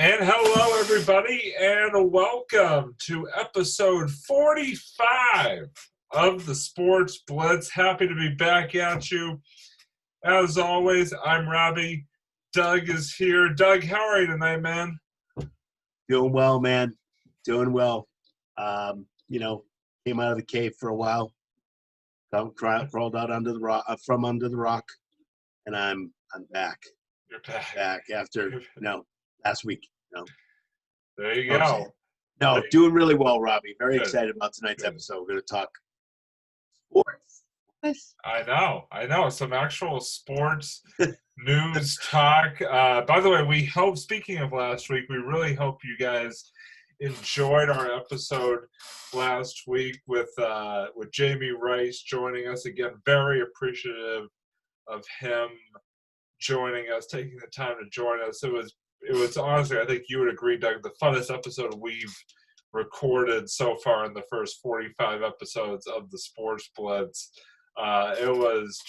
And hello, everybody, and welcome to episode 45 of the Sports Blitz. Happy to be back at you. As always, I'm Robbie. Doug is here. Doug, how are you tonight, man? Doing well, man. Doing well. Came out of the cave for a while. Crawled out under the rock, from under the rock, and I'm back. You're back. Back after last week. There you go. Doing really well, Robbie. Very Good. Excited about tonight's Good. episode. We're going to talk sports. I know. Some actual sports news talk. By the way, speaking of last week, we really hope you guys enjoyed our episode last week with Jamie Rice joining us again. Very appreciative of him joining us, taking the time to join us. It was honestly, I think you would agree, Doug, the funnest episode we've recorded so far in the first 45 episodes of the Sports Blitz. It was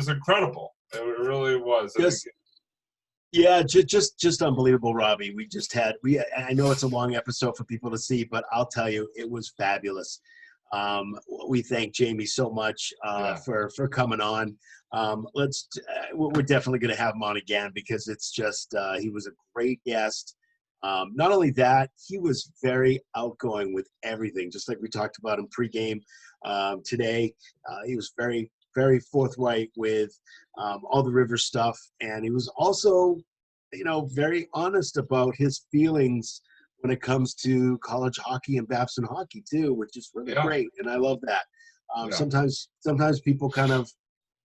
incredible. It really was. Just unbelievable, Robbie. I know it's a long episode for people to see, but I'll tell you, it was fabulous. We thank Jamie so much for coming on. We're definitely going to have him on again because it's just he was a great guest. Not only that, he was very outgoing with everything, just like we talked about in pregame today. He was very, very forthright with all the River stuff, and he was also, very honest about his feelings when it comes to college hockey and Babson hockey too, which is really great, and I love that. Sometimes people kind of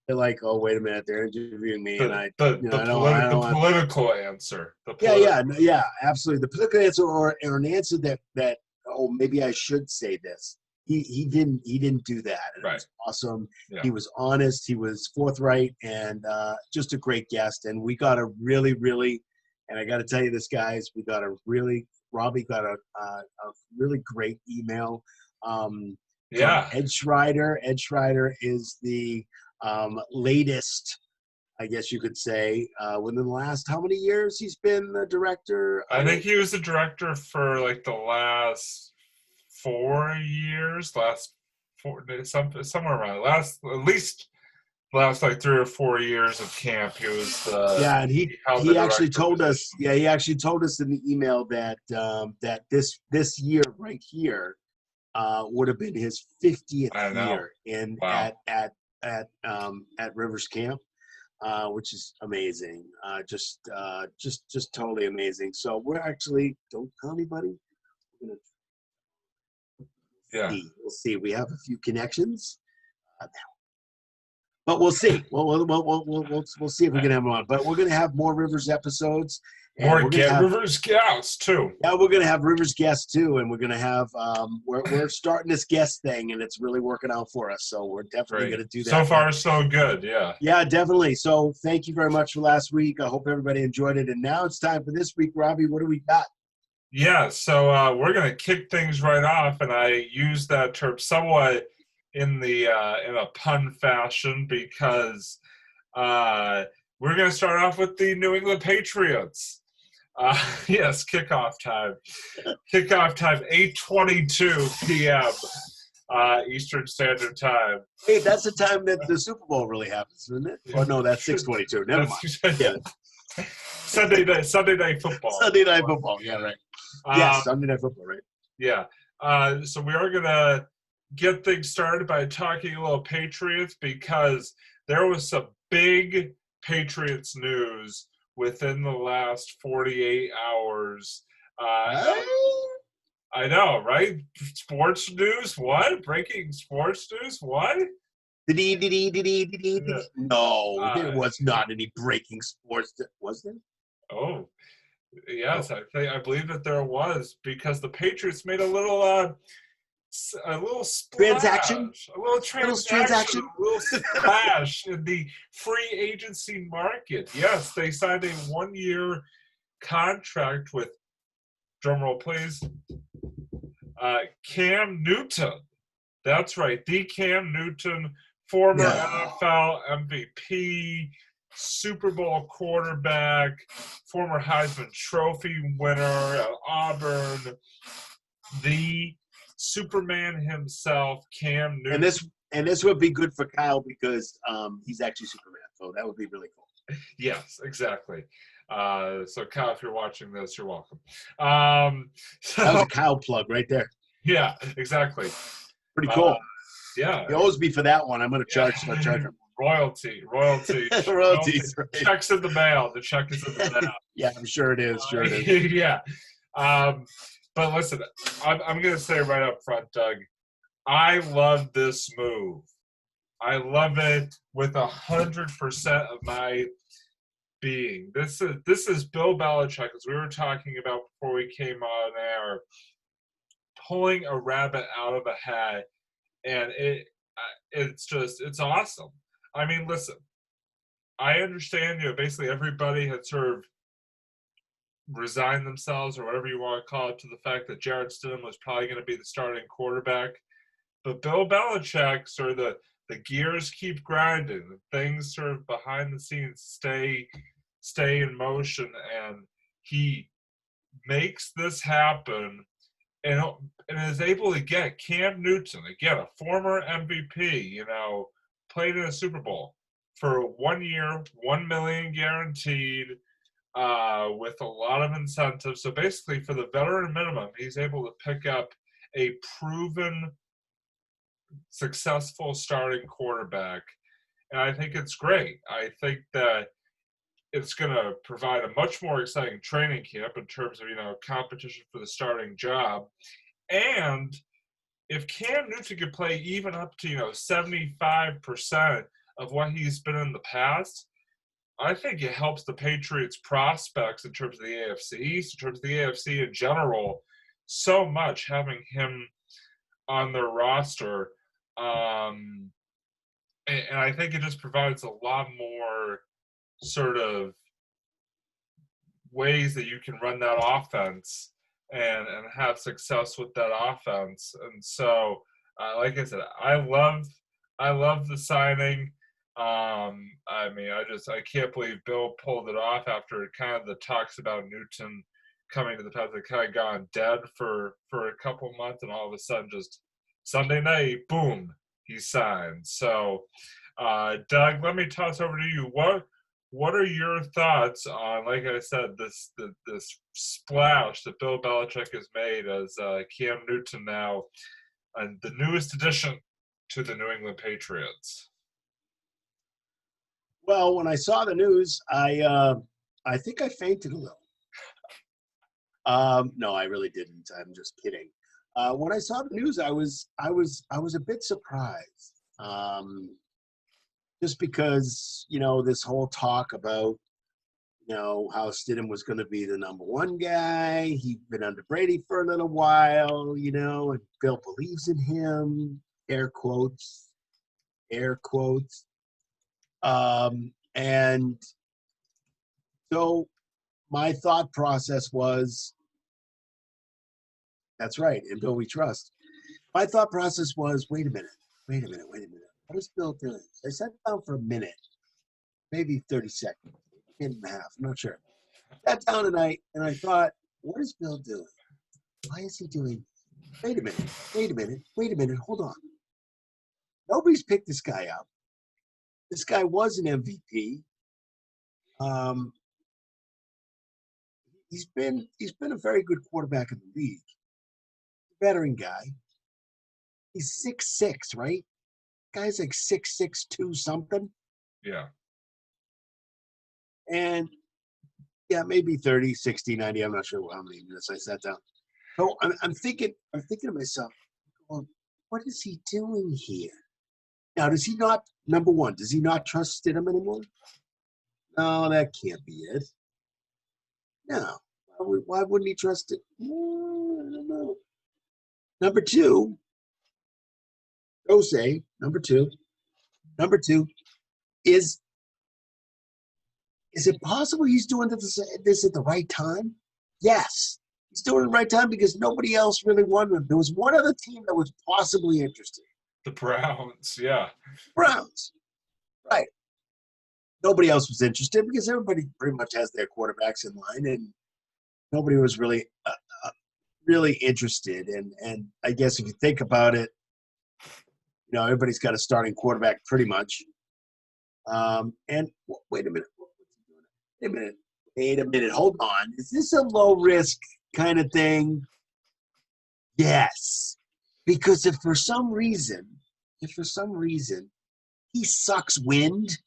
they're like, "Oh, wait a minute, they're interviewing me," the political answer. Yeah, absolutely. The political answer or an answer that maybe I should say this. He didn't do that. And right. It was awesome. Yeah. He was honest. He was forthright, and just a great guest. And we got a really, really, and I got to tell you this, guys, Robbie got a really great email. Ed Schreider. Ed Schreider is the latest, I guess you could say, within the last how many years he's been the director? I think he was the director for like the last 4 years, somewhere around last 3 or 4 years of camp. He was and he actually told us. Yeah, he actually told us in the email that that this year right here would have been his 50th year at Rivers Camp, which is amazing. Just totally amazing. So we're actually, don't tell anybody. We'll see. We have a few connections, but we'll see. We'll see if we can have them on. But we're going to have more Rivers episodes. Rivers guests too. Yeah, we're going to have Rivers guests too, and we're going to have we're starting this guest thing, and it's really working out for us. So we're definitely going to do that. So far, so good. Yeah. Yeah, definitely. So thank you very much for last week. I hope everybody enjoyed it. And now it's time for this week, Robbie. What do we got? Yeah, so we're going to kick things right off, and I use that term somewhat in a pun fashion because we're going to start off with the New England Patriots. Yes, kickoff time. Kickoff time, 8:22 p.m. Eastern Standard Time. Hey, that's the time that the Super Bowl really happens, isn't it? Oh, no, that's 6:22. Never mind. Yeah. Sunday night football. Sunday night football. Yeah, right. Yes, Sunday night football, right? Yeah. So we are going to get things started by talking a little Patriots because there was some big Patriots news within the last 48 hours. I know, right? Sports news? What? Breaking sports news? What? No, there was not any breaking sports. Was there? Oh, yes, I believe that there was because the Patriots made a little splash, a little transaction, a little splash in the free agency market. Yes, they signed a 1-year contract with, drumroll please, Cam Newton. That's right, the Cam Newton, former NFL MVP, Super Bowl quarterback, former Heisman Trophy winner at Auburn, the Superman himself, Cam Newton. And this would be good for Kyle because he's actually Superman, so that would be really cool. Yes, exactly. So Kyle, if you're watching this, you're welcome. That was a Kyle plug right there. Yeah, exactly. Pretty cool. Yeah. He owes me for that one. I'm going to start charging him. Royalties. Right. Check's in the mail. The check is in the mail. Yeah, I'm sure it is. Yeah. But listen, I'm going to say right up front, Doug, I love this move. I love it with 100% of my being. This is Bill Belichick, as we were talking about before we came on air, pulling a rabbit out of a hat, and it's awesome. I mean, listen, I understand, basically everybody had sort of resigned themselves, or whatever you want to call it, to the fact that Jarrett Stidham was probably going to be the starting quarterback. But Bill Belichick, sort of the gears keep grinding, the things sort of behind the scenes stay in motion, and he makes this happen and is able to get Cam Newton, again, a former MVP, played in a Super Bowl for 1 year, $1 million guaranteed, with a lot of incentives. So basically, for the veteran minimum, he's able to pick up a proven, successful starting quarterback. And I think it's great. I think that it's going to provide a much more exciting training camp in terms of, competition for the starting job. And if Cam Newton could play even up to, 75% of what he's been in the past, I think it helps the Patriots' prospects in terms of the AFC East, in terms of the AFC in general, so much, having him on their roster. And I think it just provides a lot more sort of ways that you can run that offense and have success with that offense. And so, like I said, I love the signing. I can't believe Bill pulled it off after kind of the talks about Newton coming to the Pats had kind of gone dead for a couple months, and all of a sudden, just Sunday night, boom, he signed. So, Doug, let me toss over to you. What are your thoughts on, like I said, this splash that Bill Belichick has made as Cam Newton now, and the newest addition to the New England Patriots? Well, when I saw the news, I think I fainted a little. No, I really didn't. I'm just kidding. When I saw the news, I was a bit surprised. Just because, this whole talk about, how Stidham was going to be the number one guy. He'd been under Brady for a little while, and Bill believes in him, air quotes. And so my thought process was, that's right, in Bill we trust. My thought process was, wait a minute. What is Bill doing? I sat down for a minute, maybe 30 seconds, a minute and a half, I'm not sure. Sat down tonight and I thought, what is Bill doing? Why is he doing? Wait a minute, hold on. Nobody's picked this guy up. This guy was an MVP. He's been a very good quarterback in the league. Veteran guy. He's 6'6", right? Guy's like 6'6", 2 something. Yeah. And yeah, maybe 30, 60, 90. I'm not sure how many minutes I sat down. So I'm thinking to myself, well, what is he doing here? Now, does he not, number one, does he not trust Stidham anymore? No, that can't be it. No. Why wouldn't he trust it? I don't know. Number two is it possible he's doing this at the right time? Yes. He's doing it at the right time because nobody else really wanted him. There was one other team that was possibly interested. The Browns, yeah. Browns. Right. nobody else was interested because everybody pretty much has their quarterbacks in line, and nobody was really interested. And I guess if you think about it, everybody's got a starting quarterback pretty much. And wait a minute. Wait a minute. Hold on. Is this a low risk kind of thing? Yes. Because if for some reason he sucks wind,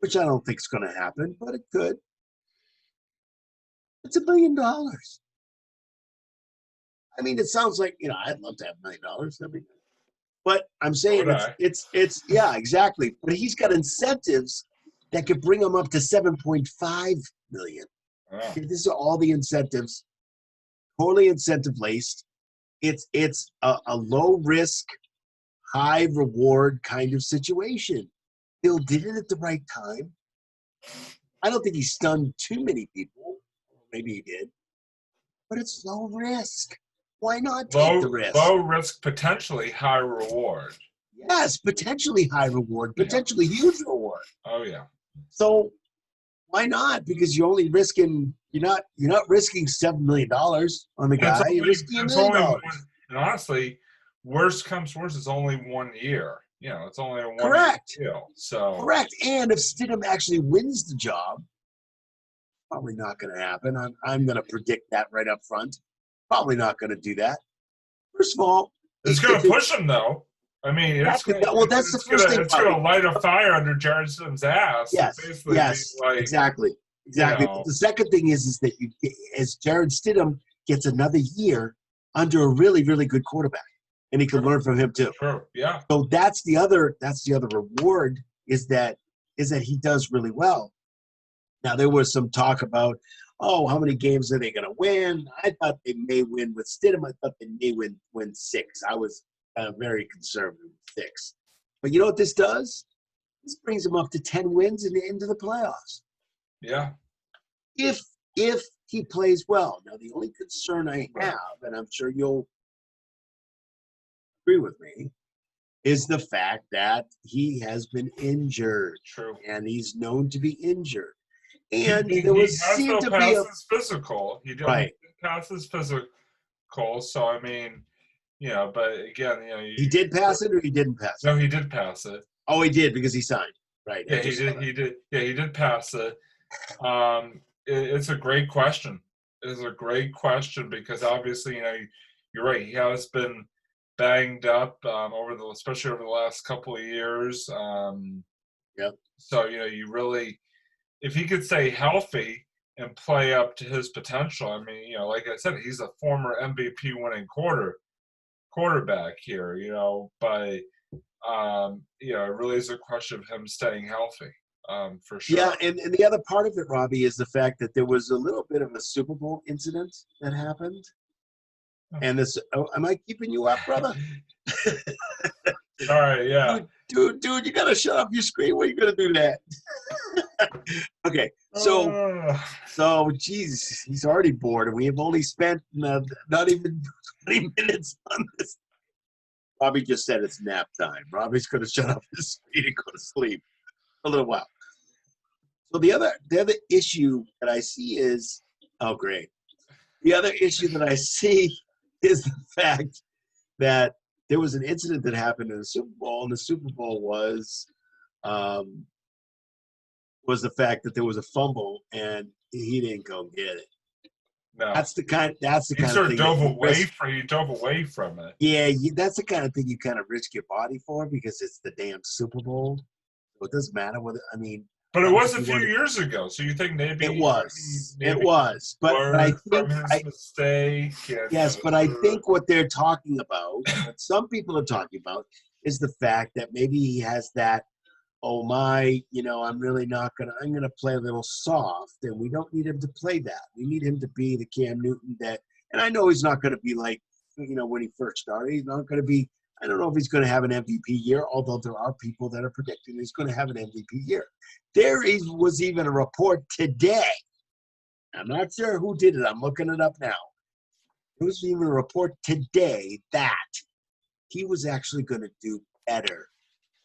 which I don't think is going to happen, but it could, it's $1 million. I mean, it sounds like, I'd love to have $1 million. But I'm saying it's yeah, exactly. But he's got incentives that could bring him up to $7.5 million. Wow. These are all the incentives, totally incentive laced. It's a low risk, high reward kind of situation. Bill did it at the right time. I don't think he stunned too many people. Maybe he did. But it's low risk. Why not take the risk? Low risk, potentially high reward. Yes, potentially high reward, potentially huge reward. Oh yeah. So why not? Because you're only risking you're not risking $7 million on the guy. You're risking $1 million. And honestly, worst comes worst, it's only 1 year. It's only a 1 year deal. So correct. And if Stidham actually wins the job, probably not going to happen. I'm going to predict that right up front. Probably not going to do that. First of all, it's going to push him though. I mean, that's the first thing. It's going to light a fire under Jared Stidham's ass. Yes, exactly. But the second thing is that as Jared Stidham gets another year under a really, really good quarterback, and he can learn from him too. True. Yeah. So that's the other reward is that he does really well. Now there was some talk about, how many games are they going to win? I thought they may win with Stidham. I thought they may win 6. I was very conservative with 6. But you know what this does? This brings them up to 10 wins and into the playoffs. Yeah. If he plays well. Now, the only concern I have, and I'm sure you'll agree with me, is the fact that he has been injured. True. And he's known to be injured. And there was seemed to be his physical. He didn't pass his physical. So I mean, but again, he did pass it, or he didn't pass it. No, he did pass it. Oh, he did because he signed. Right. Yeah, he did. Yeah, he did pass it. It's a great question. It is a great question because obviously, you're right. He has been banged up especially over the last couple of years. Yep. So you really. If he could stay healthy and play up to his potential, I mean, like I said, he's a former MVP winning quarterback here, but it really is a question of him staying healthy, for sure. Yeah, and the other part of it, Robbie, is the fact that there was a little bit of a Super Bowl incident that happened. And this, am I keeping you up, brother? All right, yeah. Dude, you gotta shut off your screen. What are you gonna do that? Okay, so Jesus, he's already bored, and we have only spent not even 20 minutes on this. Robbie just said it's nap time. Robbie's gonna shut off his screen and go to sleep for a little while. So the other issue that I see is, great. The other issue that I see is the fact that there was an incident that happened in the Super Bowl, and the Super Bowl was the fact that there was a fumble and he didn't go get it. No. That's the kind of thing. He dove away from it. Yeah, that's the kind of thing you kind of risk your body for because it's the damn Super Bowl. So it doesn't matter whether But it was a few years ago, so you think maybe it was. But I think his mistake. Yes, but I think what they're talking about, what some people are talking about, is the fact that maybe he has that. I'm going to play a little soft, and we don't need him to play that. We need him to be the Cam Newton and I know he's not going to be like, when he first started. He's not going to be, I don't know if he's going to have an MVP year, although there are people that are predicting he's going to have an MVP year. There was even a report today. I'm not sure who did it. I'm looking it up now. There was even a report today that he was actually going to do better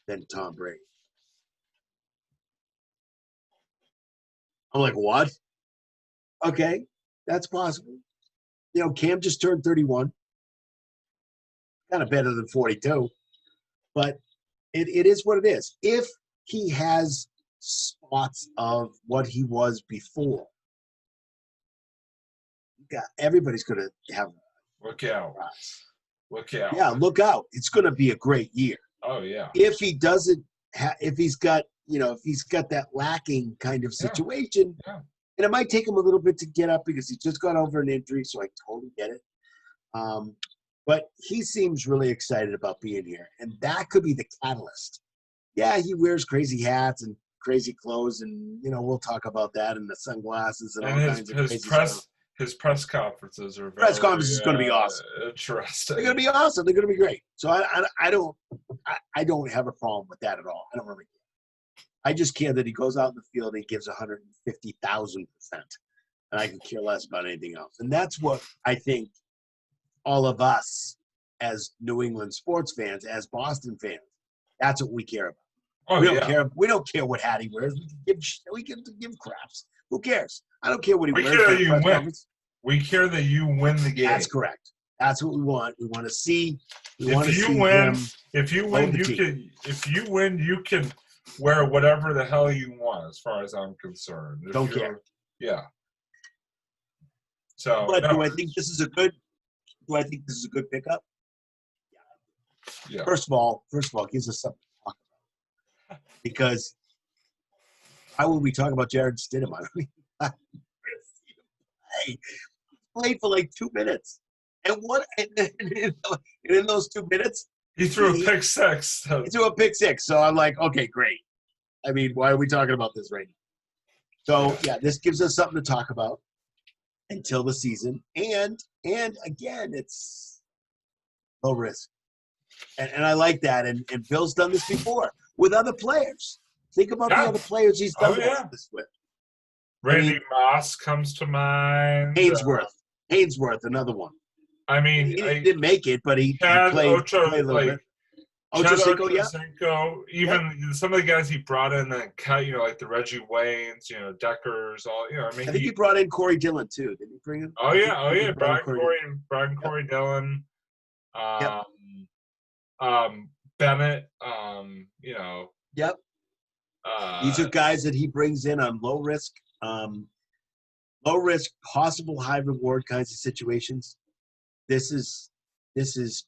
than Tom Brady. I'm like, what? Okay, that's possible. You know, Cam just turned 31. Kind of better than 42. But it is what it is. If he has spots of what he was before, everybody's going to have Look out. Look out. Yeah, look out. It's going to be a great year. Oh, yeah. If he doesn't if he's got, if he's got that lacking kind of situation, and it might take him a little bit to get up because he just got over an injury, so I totally get it. But he seems really excited about being here, and that could be the catalyst. Yeah, he wears crazy hats and crazy clothes, and we'll talk about that, and the sunglasses and all kinds of crazy stuff. His press conferences are press conference is going to be awesome. Interesting. They're going to be awesome. They're going to be great. So I don't have a problem with that at all. I don't really care. I just care that he goes out in the field and he gives 150,000%, and I can care less about anything else. And that's what I think all of us as New England sports fans, as Boston fans, that's what we care about. Oh, we don't care. We don't care what hat he wears. We can give craps. Who cares? I don't care what he wears. Care that you win. We care that you win the game. That's correct. That's what we want. We want to see. If you win, you can wear whatever the hell you want, as far as I'm concerned. Don't care. Yeah. So, but do I think this is a good? Do I think this is a good pickup? Yeah. First of all, it gives us something to talk about. Because how would we talk about Jared Stidham? I mean, he played for like 2 minutes, and in those 2 minutes, he threw a pick six. He threw a pick six. So I'm like, okay, great. I mean, why are we talking about this right now? So yeah, this gives us something to talk about until the season, and again, it's low risk, and I like that. And Bill's done this before with other players. Think about the other players he's done this with. Randy Moss comes to mind. Hainsworth, another one. I mean, he didn't make it, but he played a little bit. Ochocinco, even some of the guys he brought in that cut, like the Reggie Waynes, Deckers, all. I mean, I think he brought in Corey Dillon too. Did he bring him? Oh yeah, Corey Dillon, Bennett, Yep. These are guys that he brings in on low risk, possible high reward kinds of situations. This is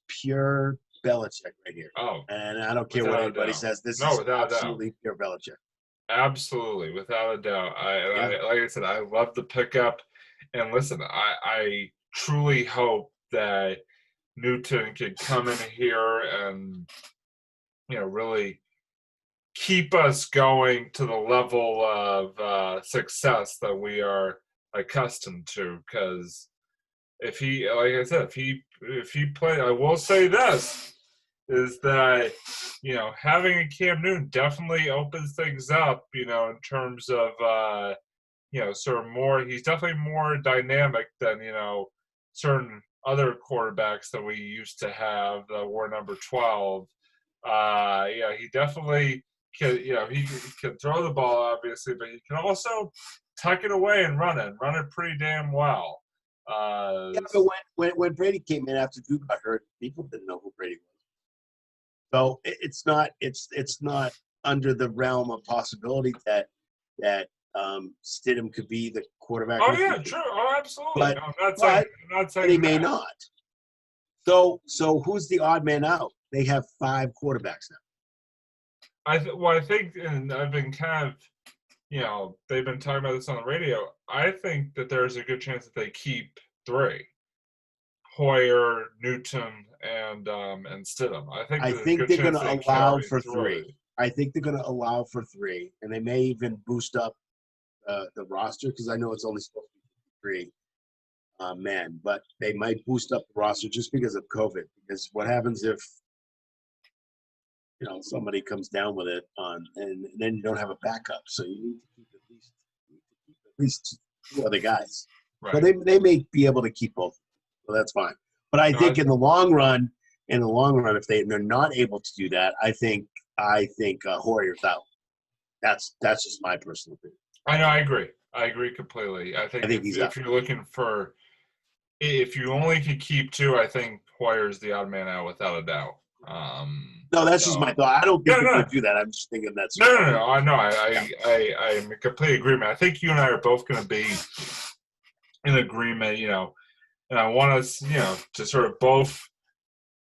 pure Belichick right here. Oh, and I don't care what anybody says. This is absolutely pure Belichick. Absolutely, without a doubt. Like I said, I love the pickup. And listen, I truly hope that Newton could come in here and really keep us going to the level of success that we are accustomed to. Because if he, like I said, if he played, I will say this, is that having a Cam Newton definitely opens things up. In terms of sort of more. He's definitely more dynamic than certain other quarterbacks that we used to have that were number 12. He definitely can. He can throw the ball, obviously, but he can also tuck it away and run it pretty damn well. But when Brady came in after Drew got hurt, people didn't know who Brady was. So it's not under the realm of possibility that Stidham could be the quarterback. Oh yeah, true. Oh, absolutely. But, I'm not saying he may not. So who's the odd man out? They have 5 quarterbacks now. I think, and I've been kind of, they've been talking about this on the radio. I think that there's a good chance that they keep 3: Hoyer, Newton, and Stidham. I think they're going to allow for 3. I think they're going to allow for 3, and they may even boost up the roster, because I know it's only supposed to be 3 men, but they might boost up the roster just because of COVID. Because what happens if somebody comes down with it and then you don't have a backup, so you need to keep at least 2 other guys. Right. So they may be able to keep both. So that's fine. But I think in the long run, if they're not able to do that, I think Hoyer's out. That's just my personal opinion. I know, I agree. I agree completely. I I think think he's up. if you're looking for, if you only could keep two, I think Hoyer's the odd man out without a doubt. No, that's just So my thought. I don't think no, they're no, going to do that. I'm just thinking that's no. I know. yeah. I'm in complete agreement. I think you and I are both going to be in agreement. And I want us, to sort of both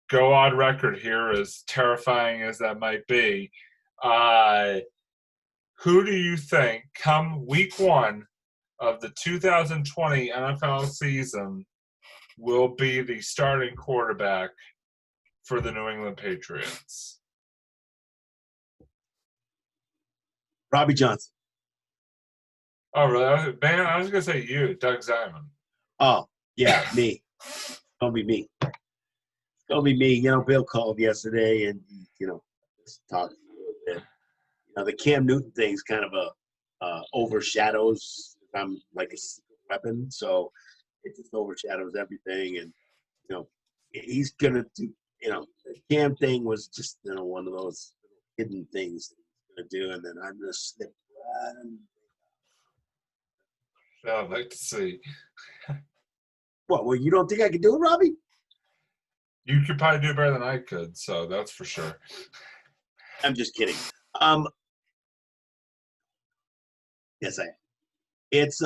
go on record here, as terrifying as that might be. Uh, who do you think, come week one of the 2020 NFL season, will be the starting quarterback for the New England Patriots? Robbie Johnson. Oh, really? Man, I was going to say you, Doug Simon. Oh, yeah, me. It's going to be me. It's going to be me. Bill called yesterday and, just talked a little bit. The Cam Newton thing's kind of overshadows. I'm like a secret weapon, so it just overshadows everything. And he's gonna do. The Cam thing was just one of those hidden things that he's gonna do, and then I'm gonna slip right in. I'd like to see. What? Well, you don't think I can do it, Robbie? You could probably do better than I could, so that's for sure. I'm just kidding. Yes, I am. It's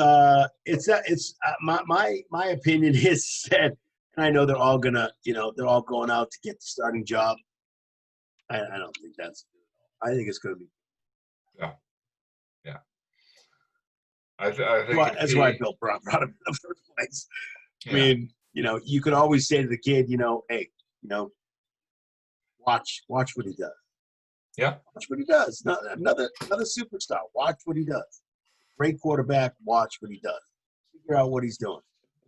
my opinion is that, and I know they're all gonna, they're all going out to get the starting job. I don't think that's. I think it's gonna be. Yeah. I think that's why Bill brought him in the first place. Yeah. I mean, you could always say to the kid, hey, watch what he does. Yeah. Watch what he does. Another superstar. Watch what he does. Great quarterback. Watch what he does. Figure out what he's doing.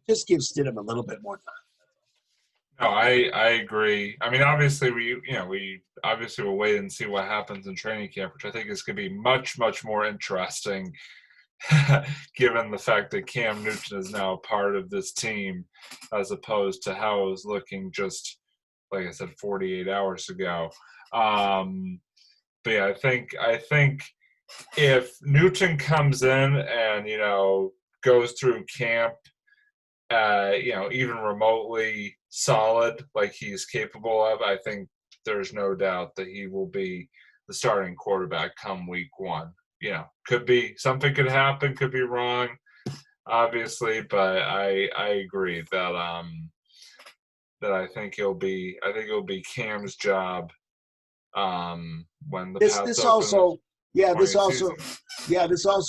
Just give Stidham a little bit more time. No, I agree. I mean, obviously we obviously will wait and see what happens in training camp, which I think is going to be much, much more interesting, given the fact that Cam Newton is now a part of this team, as opposed to how it was looking just, like I said, 48 hours ago. But yeah, I think if Newton comes in and goes through camp, even remotely solid like he's capable of, I think there's no doubt that he will be the starting quarterback come week one. Could be something could happen, could be wrong, obviously, but I agree that that I think it'll be Cam's job when the this also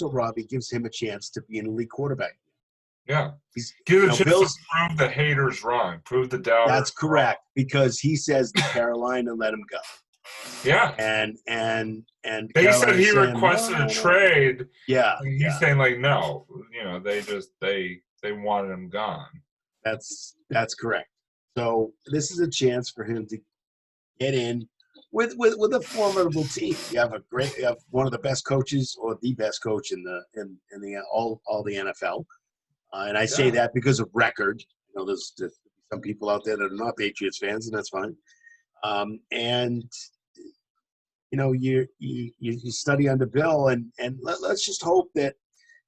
Robbie gives him a chance to be an elite quarterback. Yeah, give a chance to prove the haters wrong, prove the doubters. That's correct, because he says to Carolina, let him go. Yeah, and they Carolina said he saying, requested a trade. Yeah, and he's saying like no, they wanted him gone. That's correct. So this is a chance for him to get in with a formidable team. You have one of the best coaches, or the best coach in the all the NFL. And I say that because of record. There's some people out there that are not Patriots fans, and that's fine. And you study under Bill, and let's just hope that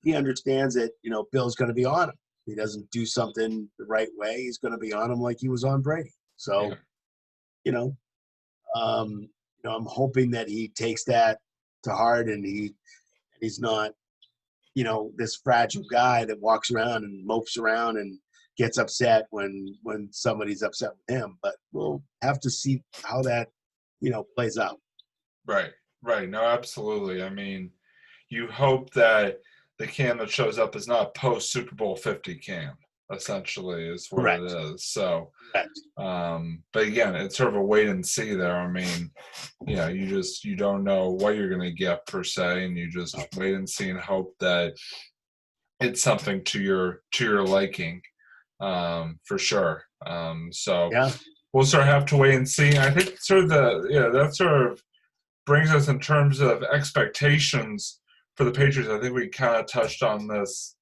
he understands that Bill's going to be on him. If he doesn't do something the right way, he's going to be on him like he was on Brady. So, I'm hoping that he takes that to heart, and he's not this fragile guy that walks around and mopes around and gets upset when somebody's upset with him. But we'll have to see how that, plays out. Right. No, absolutely. I mean, you hope that the Cam that shows up is not post Super Bowl 50 Cam, essentially, is what Correct. It is. So, Correct. But again, it's sort of a wait and see there. I mean, you don't know what you're going to get per se, and you just wait and see and hope that it's something to your liking, for sure. So we'll sort of have to wait and see. I think sort of that sort of brings us in terms of expectations for the Patriots. I think we kind of touched on this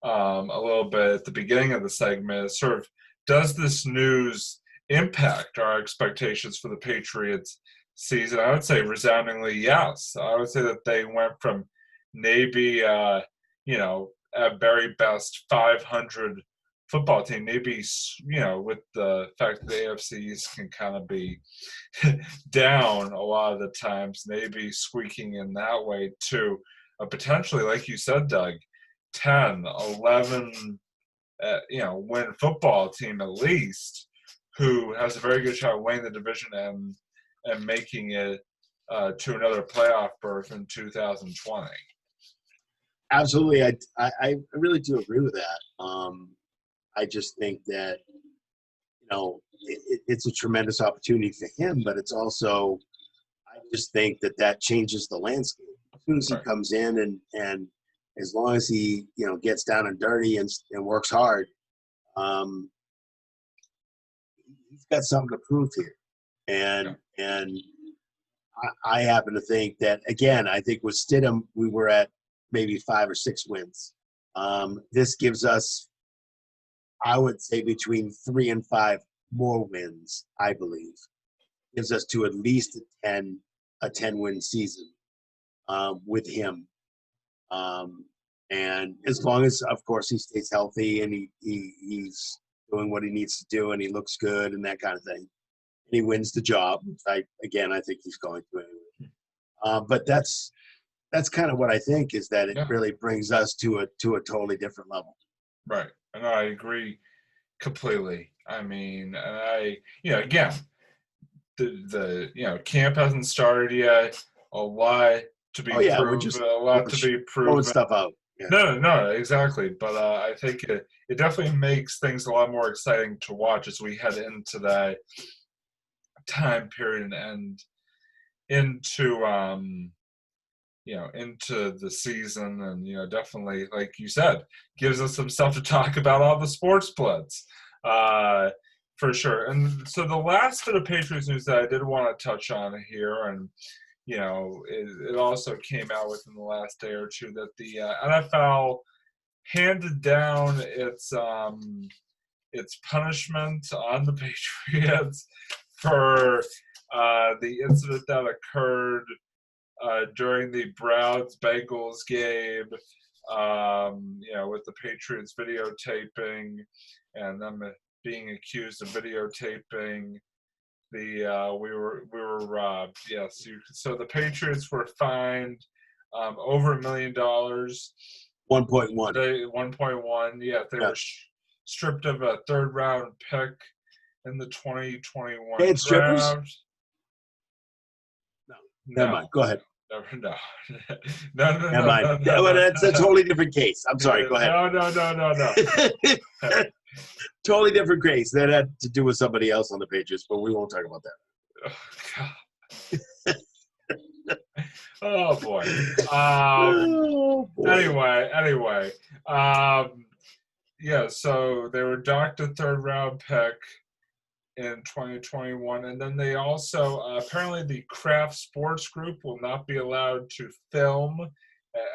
a little bit at the beginning of the segment. Sort of, does this news impact our expectations for the Patriots season? I would say resoundingly yes. I would say that they went from maybe at very best 500 football team. Maybe, with the fact that the AFCs can kind of be down a lot of the times, maybe squeaking in that way to potentially, like you said, Doug, 10, 11, win football team at least, who has a very good shot of winning the division and making it to another playoff berth in 2020. Absolutely. I really do agree with that. I just think that, it's a tremendous opportunity for him, but it's also, I just think that changes the landscape. As soon as he comes in and as long as he, gets down and dirty and works hard, he's got something to prove here. And I happen to think that, again, I think with Stidham, we were at maybe 5 or 6 wins. This gives us, I would say, between 3 and 5 more wins, I believe. Gives us to at least a 10-win season with him. And as long as, of course, he stays healthy and he's doing what he needs to do and he looks good and that kind of thing, and he wins the job, which I think he's going to anyway. But that's kind of what I think, is that it really brings us to a totally different level. Right. And I agree completely. I mean, again, the camp hasn't started yet. A lot to be proven. A lot to be proven. Throwing stuff out. Yeah. No, exactly. But I think it definitely makes things a lot more exciting to watch as we head into that time period and into the season, and definitely, like you said, gives us some stuff to talk about on the Sports Blitz, for sure. And so the last bit of Patriots news that I did want to touch on here, and it also came out within the last day or two, that the NFL handed down its punishment on the Patriots for the incident that occurred during the Browns-Bengals game, with the Patriots videotaping and them being accused of videotaping we were robbed. Yes, so the Patriots were fined over $1 million. 1.1. 1.1. Yeah, they were stripped of a 3rd-round pick in the 2021 they had draft. Strippers? No. Never mind. Go ahead. No. Never mind. That's a totally different case. I'm sorry. Go ahead. No. Totally different case. That had to do with somebody else on the Patriots, but we won't talk about that. Oh, boy. Anyway. So they were docked a 3rd-round pick in 2021, and then they also apparently the Kraft Sports Group will not be allowed to film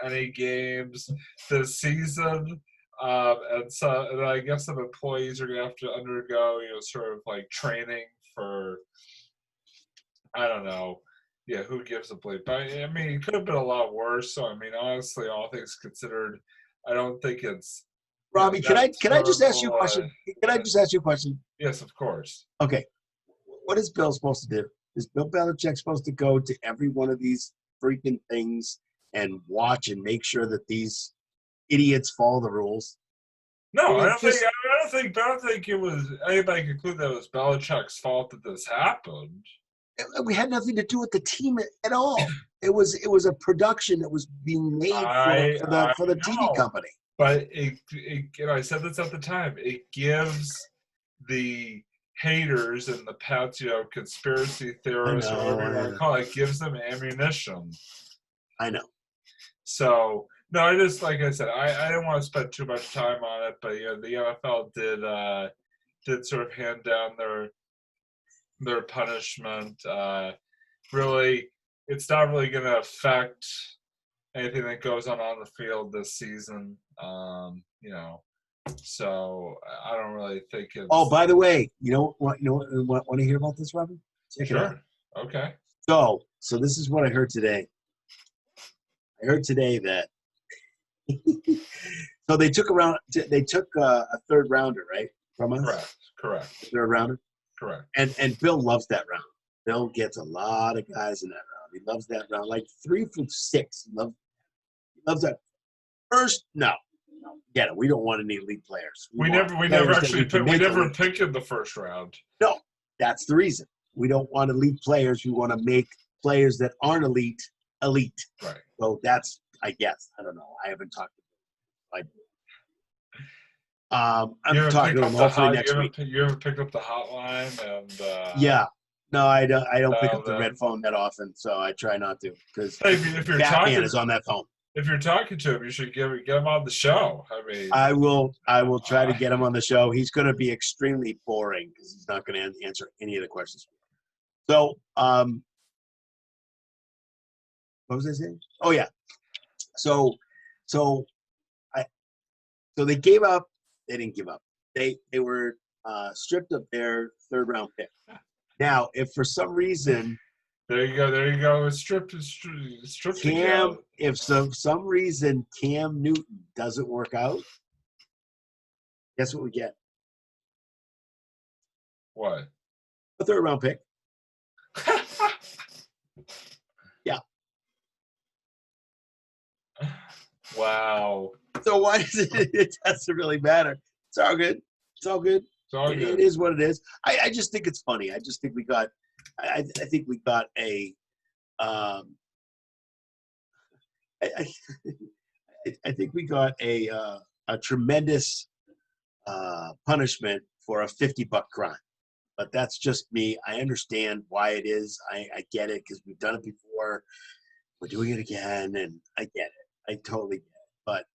any games this season, and I guess some employees are gonna have to undergo sort of like training for, I don't know, who gives a bleep. But I mean, it could have been a lot worse. So I mean, honestly, all things considered, I don't think it's. Robbie, can I just ask you a question? Can I just ask you a question? Yes, of course. Okay. What is Bill supposed to do? Is Bill Belichick supposed to go to every one of these freaking things and watch and make sure that these idiots follow the rules? No, I don't think it was anybody conclude that it was Belichick's fault that this happened. We had nothing to do with the team at all. It was a production that was being made for the TV company. But I said this at the time. It gives the haters and the pets, conspiracy theorists, or whatever you want to call it, gives them ammunition. I know. So no, I just, like I said, I didn't want to spend too much time on it, but the NFL did sort of hand down their punishment. Really, it's not really going to affect anything that goes on the field this season. So I don't really think it's. Oh, by the way, want to hear about this, Robin? Check it out. Okay. So this is what I heard today. I heard today that So they took a third rounder, right, from us. Correct. Third rounder. Correct. And Bill loves that round. Bill gets a lot of guys in that round. He loves that round, like 3 from 6. He loves that. First, no, get it. We don't want any elite players. We never actually picked. We never picked in the first round. No, that's the reason. We don't want elite players. We want to make players that aren't elite. Right. So that's, I guess. I don't know. I haven't talked to him. I'm talking to him hopefully next week. You ever picked up the hotline and? Yeah. No, I don't pick up the red phone that often, so I try not to because if you're Batman talking, is on that phone. If you're talking to him, you should get him on the show. I mean, I will try to get him on the show. He's going to be extremely boring because he's not going to answer any of the questions. So, what was I saying? Oh yeah. So they gave up. They didn't give up. They were stripped of their third round pick. Now, if for some reason there you go, it's stripped Cam, if some reason Cam Newton doesn't work out, guess what we get? What? A third round pick. Yeah. Wow. So why does it doesn't really matter? It's all good. It is what it is. I just think it's funny. I just think we got I think we got a I think we got a tremendous punishment for a $50 crime. But that's just me. I understand why it is. I get it because we've done it before. We're doing it again, and I get it. I totally get it. But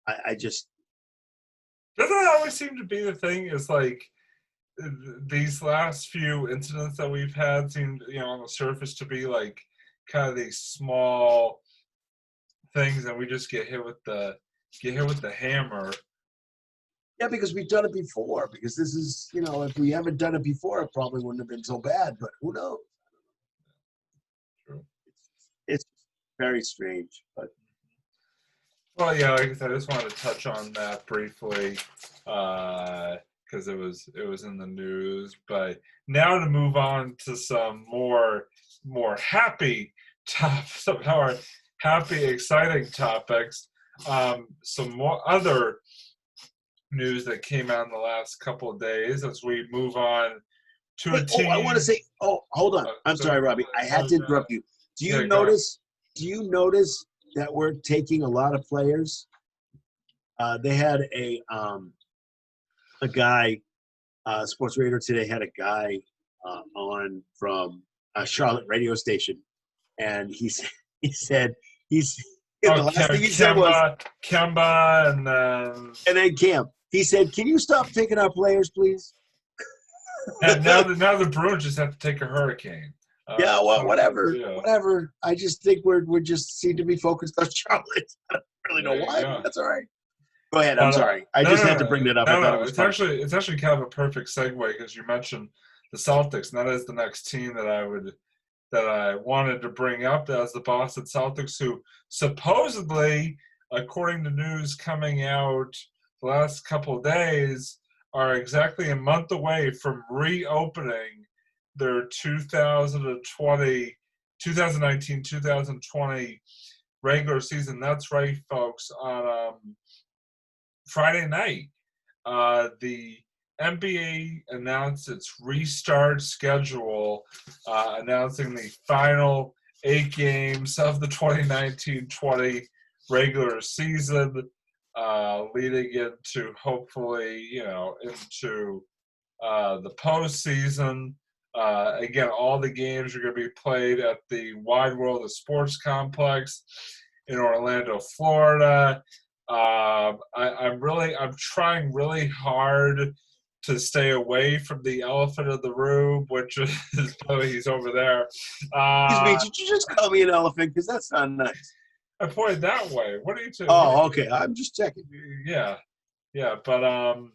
I just doesn't that always seem to be the thing? Is like these last few incidents that we've had seem, on the surface to be like kind of these small things, and we just get hit with the hammer. Yeah, because we've done it before. Because this is, if we haven't done it before, it probably wouldn't have been so bad. But who knows? True. It's very strange, but. Well, yeah, like I said, I just wanted to touch on that briefly because it was in the news. But now to move on to some more happy topics, some more happy, exciting topics. Some more other news that came out in the last couple of days as we move on to a team. I want to say. Oh, hold on. I'm sorry, Robbie. I had to interrupt you. Do you notice? Do you notice that we're taking a lot of players? They had a guy, Sports Radio today had a guy on from a Charlotte radio station, and the last thing he said was Kemba and then Cam. He said, "Can you stop taking our players, please?" And now the Bruins just have to take a hurricane. Yeah, well, whatever. I just think we just seem to be focused on Charlotte. I don't really know why. But that's all right. Go ahead. I'm sorry. I just had to bring that up. It's actually kind of a perfect segue because you mentioned the Celtics, and that is the next team that I wanted to bring up as the Boston Celtics, who supposedly, according to news coming out the last couple of days, are exactly a month away from reopening their 2019-2020 regular season. That's right, folks. On Friday night, the NBA announced its restart schedule, announcing the final 8 games of the 2019-20 regular season, leading into hopefully, into the postseason. Again, all the games are going to be played at the Wide World of Sports Complex in Orlando, Florida. I'm trying really hard to stay away from the elephant in the room, which is probably he's over there. Excuse me, did you just call me an elephant? Because that's not nice. I pointed that way. What are you doing? Oh, okay. I'm just checking. Yeah, but I'm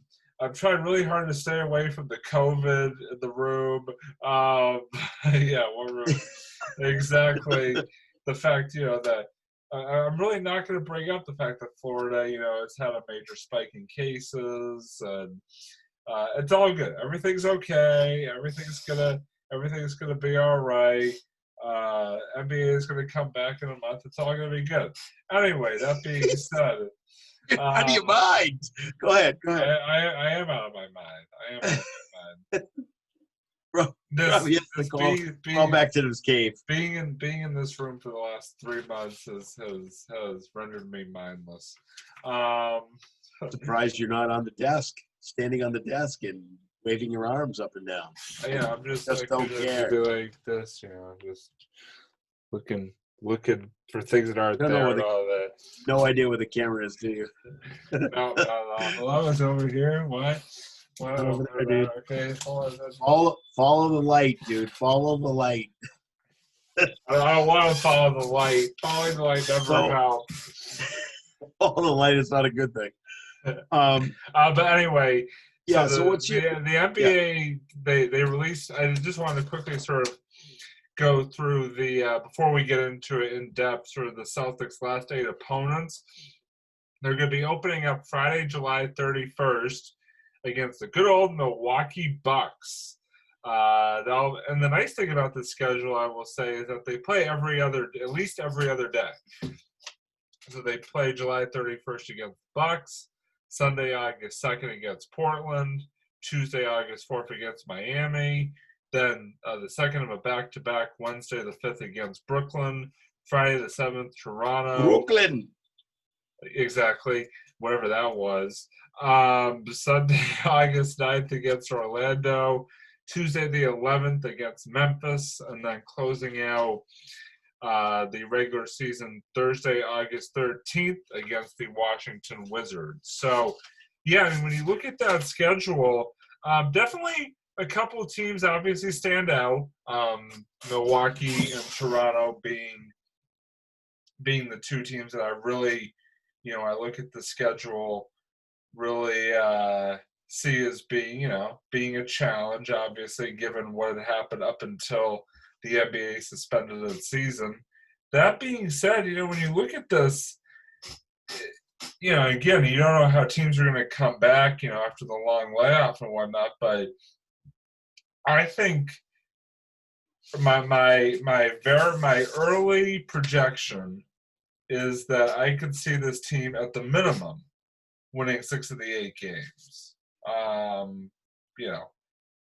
trying really hard to stay away from the COVID in the room. Yeah, what room? Exactly. The fact, that I'm really not going to bring up the fact that Florida, has had a major spike in cases, and it's all good. Everything's okay. Everything's gonna be all right. NBA is gonna come back in a month. It's all gonna be good. Anyway, that being said, Out of your mind. Go ahead. I am out of my mind. I am out of my mind. Bro, call back to this cave. Being in this room for the last 3 months has rendered me mindless. Surprised you're not on the desk, standing on the desk and waving your arms up and down. Yeah, I'm just don't care. Be like this, just looking for things that aren't there and all that. No idea where the camera is, do you? No. Hello, it's over here. What? Over there, dude. Okay, follow the light, dude. Follow the light. I don't want to follow the light. Following the light never helps. Follow the light is not a good thing. But anyway, yeah. So what's the NBA? Yeah. They released. I just wanted to quickly sort of go through the before we get into it in depth. Sort of the Celtics' last 8 opponents. They're going to be opening up Friday, July 31st, against the good old Milwaukee Bucks. And the nice thing about this schedule, I will say, is that they play at least every other day. So they play July 31st against the Bucks, Sunday, August 2nd against Portland, Tuesday, August 4th against Miami, then the second of a back-to-back, Wednesday the 5th against Brooklyn, Friday the 7th, Toronto. Brooklyn! Exactly, whatever that was. Sunday, August 9th against Orlando, Tuesday the 11th against Memphis, and then closing out the regular season Thursday, August 13th against the Washington Wizards. So, yeah, I mean, when you look at that schedule, definitely a couple of teams obviously stand out. Milwaukee and Toronto being the 2 teams that I really, I look at the schedule, really see as being a challenge, obviously, given what had happened up until the NBA suspended its season. That being said, when you look at this, again, you don't know how teams are going to come back, after the long layoff and whatnot, but I think my early projection is that I could see this team at the minimum winning 6 of the 8 games.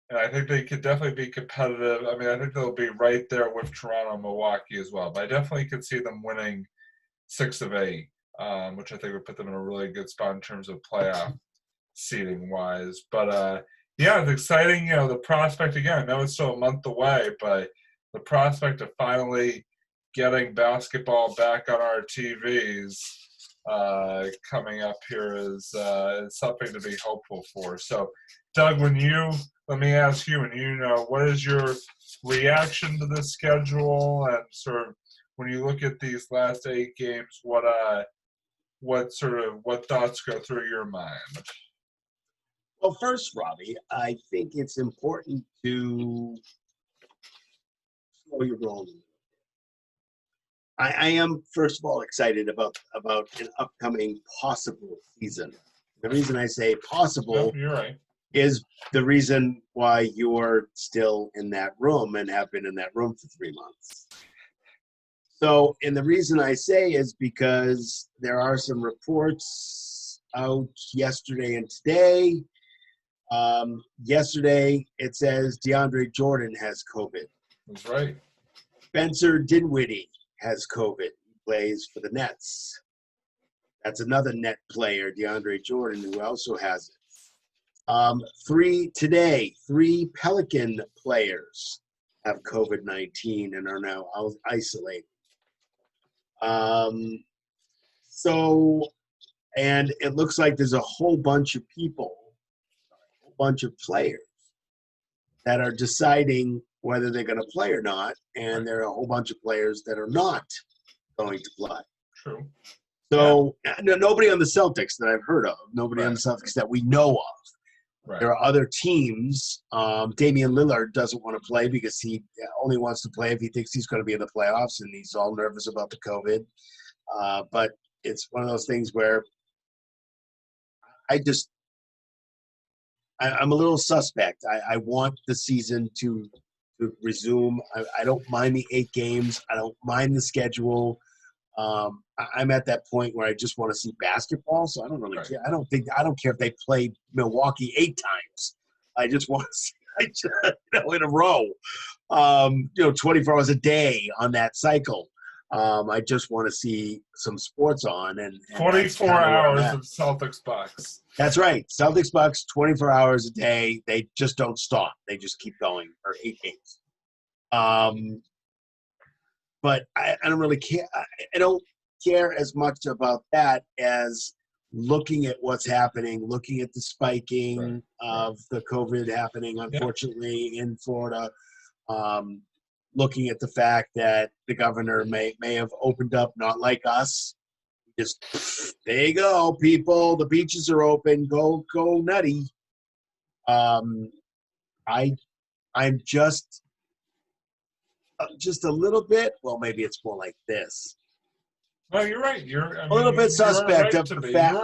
And I think they could definitely be competitive. I mean, I think they'll be right there with Toronto and Milwaukee as well. But I definitely could see them winning 6 of 8, which I think would put them in a really good spot in terms of playoff seeding-wise. But, yeah, it's exciting. The prospect, again, I know it's still a month away, but the prospect of finally getting basketball back on our TVs coming up here is something to be hopeful for. So, Doug, let me ask you, what is your reaction to this schedule, and sort of when you look at these last 8 games, what thoughts go through your mind? Well, first, Robbie, I think it's important to slow your roll. I am, first of all, excited about an upcoming possible season. The reason I say possible you're right. is the reason why you're still in that room and have been in that room for 3 months. So, and the reason I say is because there are some reports out yesterday and today. Yesterday, it says DeAndre Jordan has COVID. That's right. Spencer Dinwiddie has COVID. He plays for the Nets. That's another net player, DeAndre Jordan, who also has it. 3 Pelican players have COVID-19 and are now isolated. And it looks like there's a whole bunch of players that are deciding whether they're going to play or not, and there are a whole bunch of players that are not going to play. True. So nobody on the Celtics that I've heard of, nobody on the Celtics that we know of. Right. There are other teams. Damian Lillard doesn't want to play because he only wants to play if he thinks he's going to be in the playoffs, and he's all nervous about the COVID. But it's one of those things where I'm a little suspect. I want the season to resume. I don't mind the 8 games. I don't mind the schedule. I'm at that point where I just want to see basketball, so I don't really care. I don't care if they play Milwaukee 8 times. I just want to see in a row. 24 hours a day on that cycle. I just want to see some sports on, and 24 hours of Celtics Bucks. That's right. Celtics Bucks, 24 hours a day. They just don't stop. They just keep going for 8 games. But I don't really care. I don't care as much about that as looking at what's happening, looking at the spiking of the COVID happening, unfortunately, in Florida. Looking at the fact that the governor may have opened up, not like us. Just, there you go, people. The beaches are open. Go nutty. I'm just a little bit. Well, maybe it's more like this. No, you're right. You're a little bit suspect right of the fact.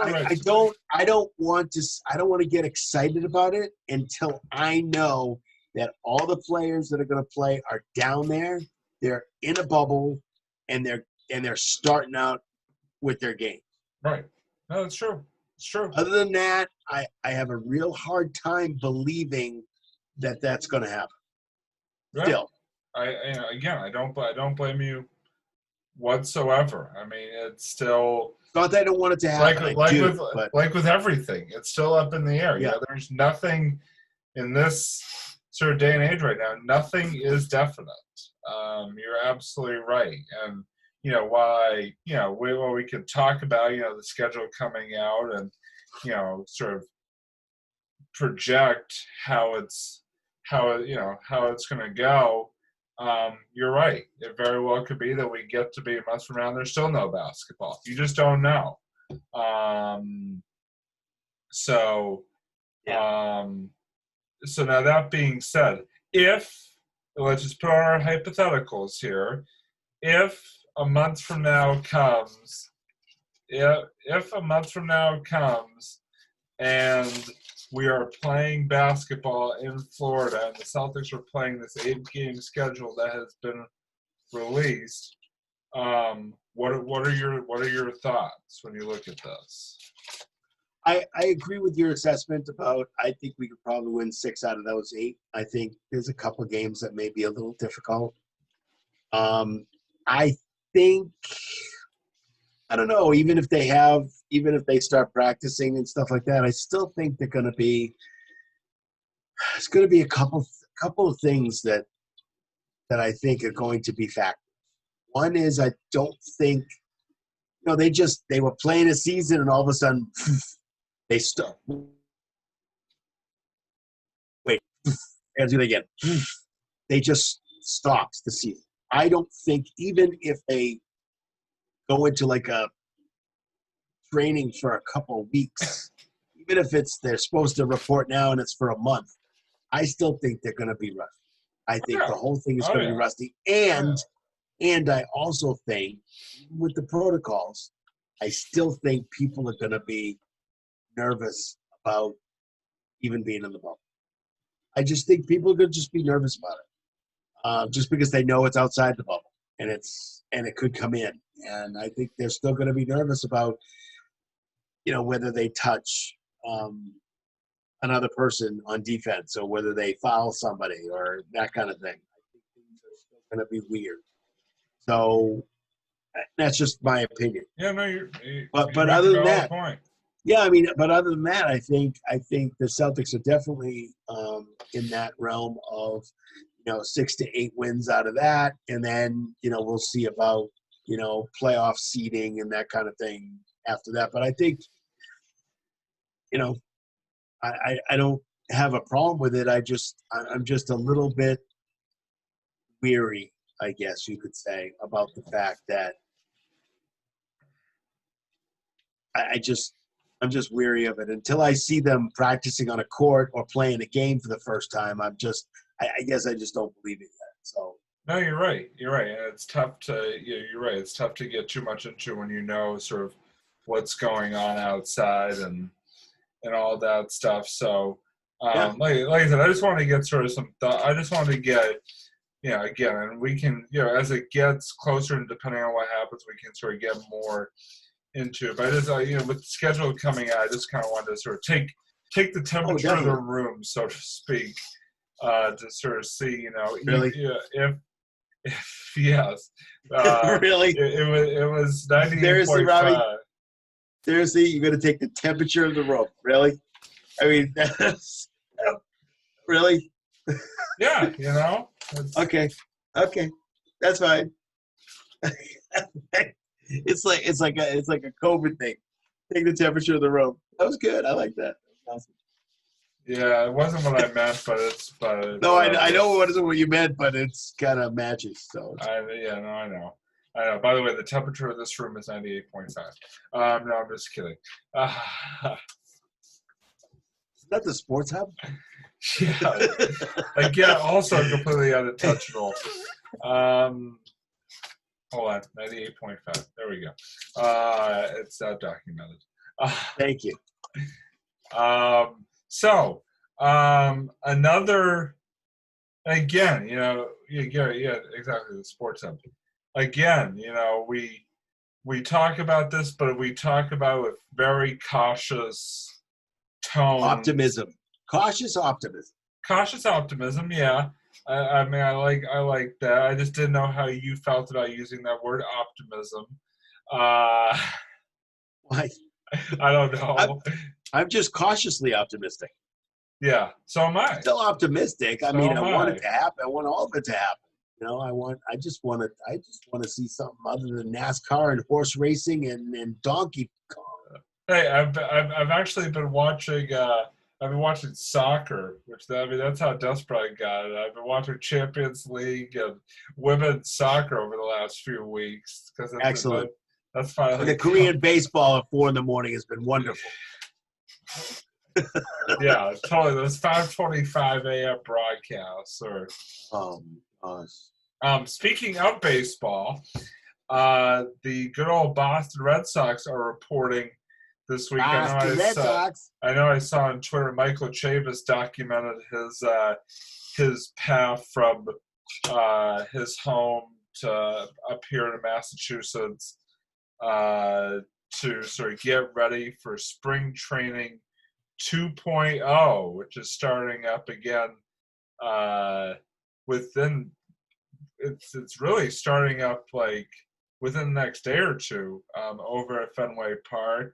I don't want to get excited about it until I know that all the players that are going to play are down there. They're in a bubble, and they're starting out with their game. Right. No, it's true. It's true. Other than that, I have a real hard time believing that that's going to happen. Yeah. Still, I don't blame you whatsoever. I mean, it's still not that I don't want it to happen. Like with everything, it's still up in the air. Yeah. There's nothing in this sort of day and age right now. Nothing is definite. You're absolutely right. And while we could talk about the schedule coming out and sort of project how it's going to go. You're right. It very well could be that we get to be a month from now and there's still no basketball. You just don't know. So now that being said, let's just put on our hypotheticals here, if a month from now comes, and we are playing basketball in Florida, and the Celtics are playing this 8-game schedule that has been released. What are your thoughts when you look at this? I agree with your assessment about. I think we could probably win 6 out of those 8. I think there's a couple of games that may be a little difficult. I think. I don't know. Even if they start practicing and stuff like that, I still think they're going to be. It's going to be a couple of things that I think are going to be factors. One is I don't think, they were playing a season and all of a sudden they stopped. Wait, I'll do it again. They just stopped the season. I don't think even if they go into like a training for a couple of weeks, even if they're supposed to report now and it's for a month, I still think they're going to be rusty. I think the whole thing is going to be rusty. And I also think, with the protocols, I still think people are going to be nervous about even being in the bubble. I just think people are going to just be nervous about it, just because they know it's outside the bubble and it could come in. And I think they're still going to be nervous about, whether they touch another person on defense or whether they foul somebody or that kind of thing. I think things are still going to be weird. So that's just my opinion. Yeah, no, but other than that, but other than that, I think the Celtics are definitely in that realm of 6 to 8 wins out of that, and then we'll see about playoff seeding and that kind of thing after that. But I think I don't have a problem with it. I'm just a little bit weary, I guess you could say, about the fact that I'm just weary of it. Until I see them practicing on a court or playing a game for the first time, I guess I just don't believe it yet. So No, you're right. You're right, and it's tough to. Yeah, you're right. It's tough to get too much into when you know sort of what's going on outside and all that stuff. So, Yeah. like I said, I just wanted to get sort of some thought. I just wanted to get, again, and we can, as it gets closer and depending on what happens, we can sort of get more into it. But I just, with the schedule coming out, I just kind of wanted to sort of take the Oh, temperature of the definitely. room, so to speak, to sort of see, Really? if yes, uh, Really? it was Seriously, Robbie? 98.5. Seriously, you're gonna take the temperature of the room? Really? I mean, that's really Yeah, it's, okay. Okay, that's fine. It's like a COVID thing. Take the temperature of the room. That was good. I like that. Awesome. yeah, it wasn't what I meant, but No, I whatever. know what you meant, but it's kind of matches. So Yeah, no, I know. I know. By the way, the temperature of this room is 98.5. No, I'm just kidding. is that the sports hub? Yeah. Again, also completely unintentional. Um, Hold on, 98.5. There we go. It's documented. Thank you. So, another, again, yeah, exactly, the sports hub. Again, we talk about this, but we talk about it with very cautious tones. Optimism. Cautious optimism. Cautious optimism, yeah. I mean, I like that. I just didn't know how you felt about using that word optimism. Uh, Why? I don't I'm, know. I'm just cautiously optimistic. Yeah, so am I. Still optimistic. I So mean, I am want it I. to happen. I want all of it to happen. I just want to see something other than NASCAR and horse racing and Donkey Kong. Hey, I've actually been watching. I've been watching soccer, I mean that's how desperate I got. I've been watching Champions League and women's soccer over the last few weeks because Excellent. that's And the finally come. Korean baseball at 4 a.m. has been wonderful. Yeah, totally. Those 5:25 a.m. broadcasts. Or Gosh. speaking of baseball, the good old Boston Red Sox are reporting this week. Boston Red Sox. I know I saw on Twitter Michael Chavis documented his path from his home to up here in Massachusetts to sort of get ready for spring training 2.0, which is starting up again within it's really starting up like within the next day or two over at Fenway Park.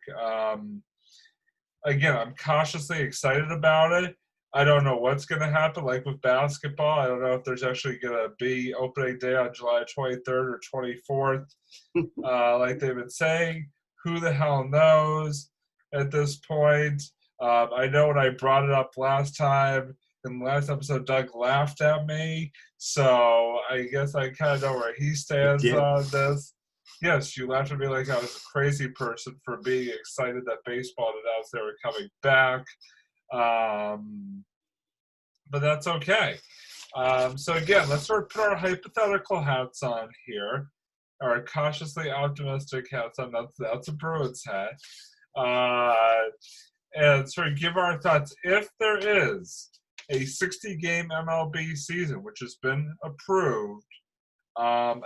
Again, I'm cautiously excited about it. I don't know what's going to happen. Like with basketball, I don't know if there's actually going to be opening day on July 23rd or 24th, like they've been saying. Who the hell knows at this point? I know when I brought it up last time, in the last episode, Doug laughed at me. So I guess I kind of know where he I stands did. on this. Yes, you laughed at me like I was a crazy person for being excited that baseball and announced they were coming back. But that's okay. So again, let's sort of put our hypothetical hats on here, our cautiously optimistic hats on. That's a Bruins hat, and sort of give our thoughts. If there is a 60-game MLB season, which has been approved,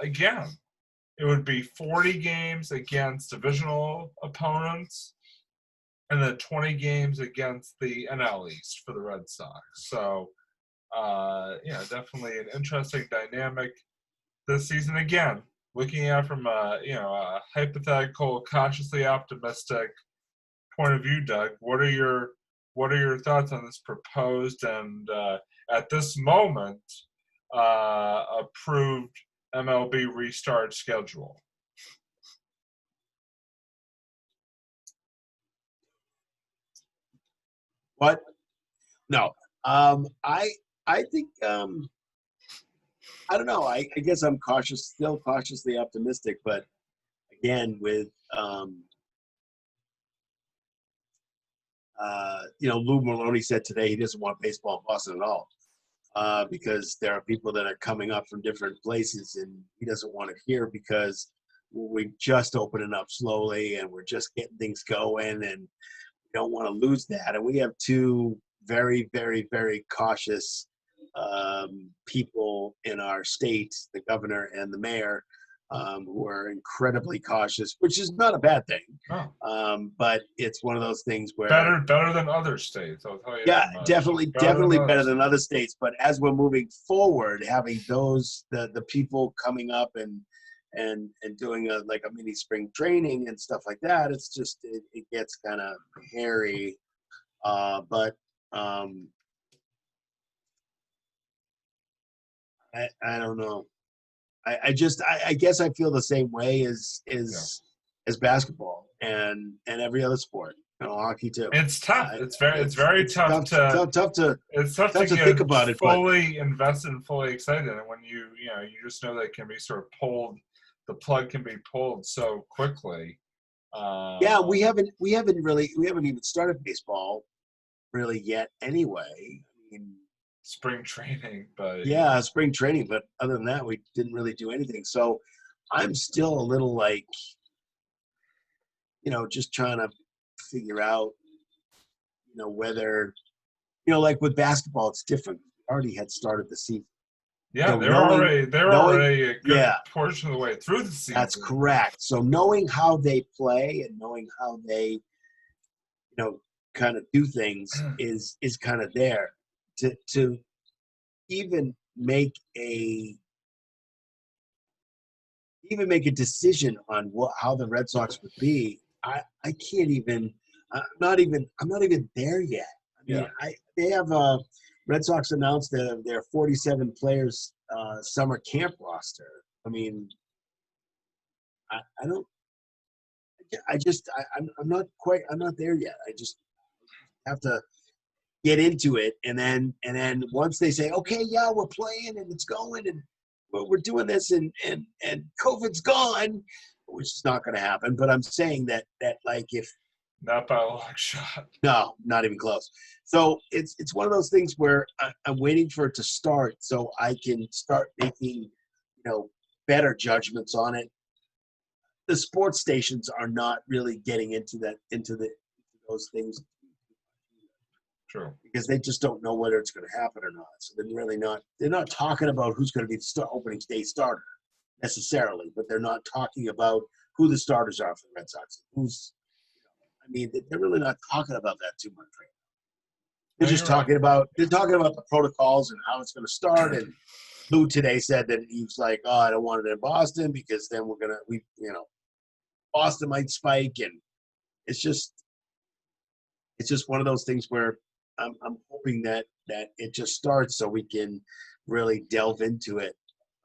again, it would be 40 games against divisional opponents, and then 20 games against the NL East for the Red Sox. So, definitely an interesting dynamic this season. Again, looking at from a hypothetical, cautiously optimistic point of view, Doug. What are your thoughts on this proposed and at this moment approved MLB restart schedule? What? No. I think I don't know. I guess I'm still cautiously optimistic, but again, with Lou Maloney said today he doesn't want baseball in Boston at all. because there are people that are coming up from different places, and he doesn't want to hear because we're just opening up slowly and we're just getting things going, and we don't want to lose that. And we have two very, very, very cautious people in our state, the governor and the mayor, who are incredibly cautious, which is not a bad thing. Oh. But it's one of those things where better than other states. I'll tell you. yeah, that much. definitely better than other states. But as we're moving forward, having the people coming up and doing a mini spring training and stuff like that, it's just it gets kind of hairy. But I don't know. I guess I feel the same way as basketball and every other sport. Hockey too. It's tough. It's very tough to think about it. Fully invested and fully excited, and when you just know that it can be sort of pulled. The plug can be pulled so quickly. Yeah, we haven't even started baseball really yet. Anyway, I mean, spring training, but spring training. But other than that, we didn't really do anything. So I'm still a little just trying to figure out, whether, with basketball, it's different. We already had started the season. Yeah, they're already a good portion of the way through the season. That's correct. So knowing how they play and knowing how they, kind of do things is kind of there to even make a decision on how the Red Sox would be. I can't even. I'm not even there yet. I mean, they have Red Sox announced their 47 players summer camp roster. I mean, I'm not there yet. I just have to get into it, and then once they say, okay, yeah, we're playing and it's going and we're doing this and COVID's gone, which is not going to happen. But I'm saying that if not by a long shot. No, not even close. So it's one of those things where I'm waiting for it to start so I can start making, better judgments on it. The sports stations are not really getting into those things. True. Because they just don't know whether it's going to happen or not. So they're not talking about who's going to be the opening day starter necessarily, but they're not talking about who the starters are for the Red Sox. They're really not talking about that too much right now. They're just talking about the protocols and how it's going to start. And Lou today said that he was like, "Oh, I don't want it in Boston because then Boston might spike." And it's just one of those things where I'm hoping that it just starts so we can really delve into it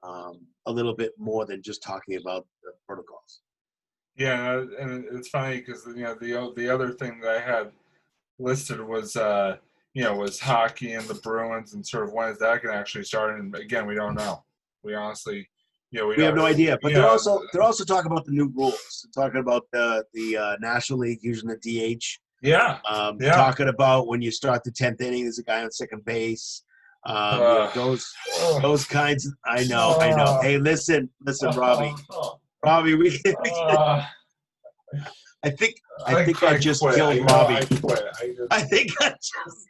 a little bit more than just talking about the protocols. Yeah, and it's funny because the other thing that I had listed was was hockey and the Bruins and sort of when is that going to actually start? And again, we don't know. We honestly, we have no idea. But they're also talking about the new rules. They're talking about the National League using the DH. Yeah. Talking about when you start the 10th inning, there's a guy on second base. Those kinds. I know. Hey, listen, Robbie. Robbie, I think I just killed Robbie. I think I just.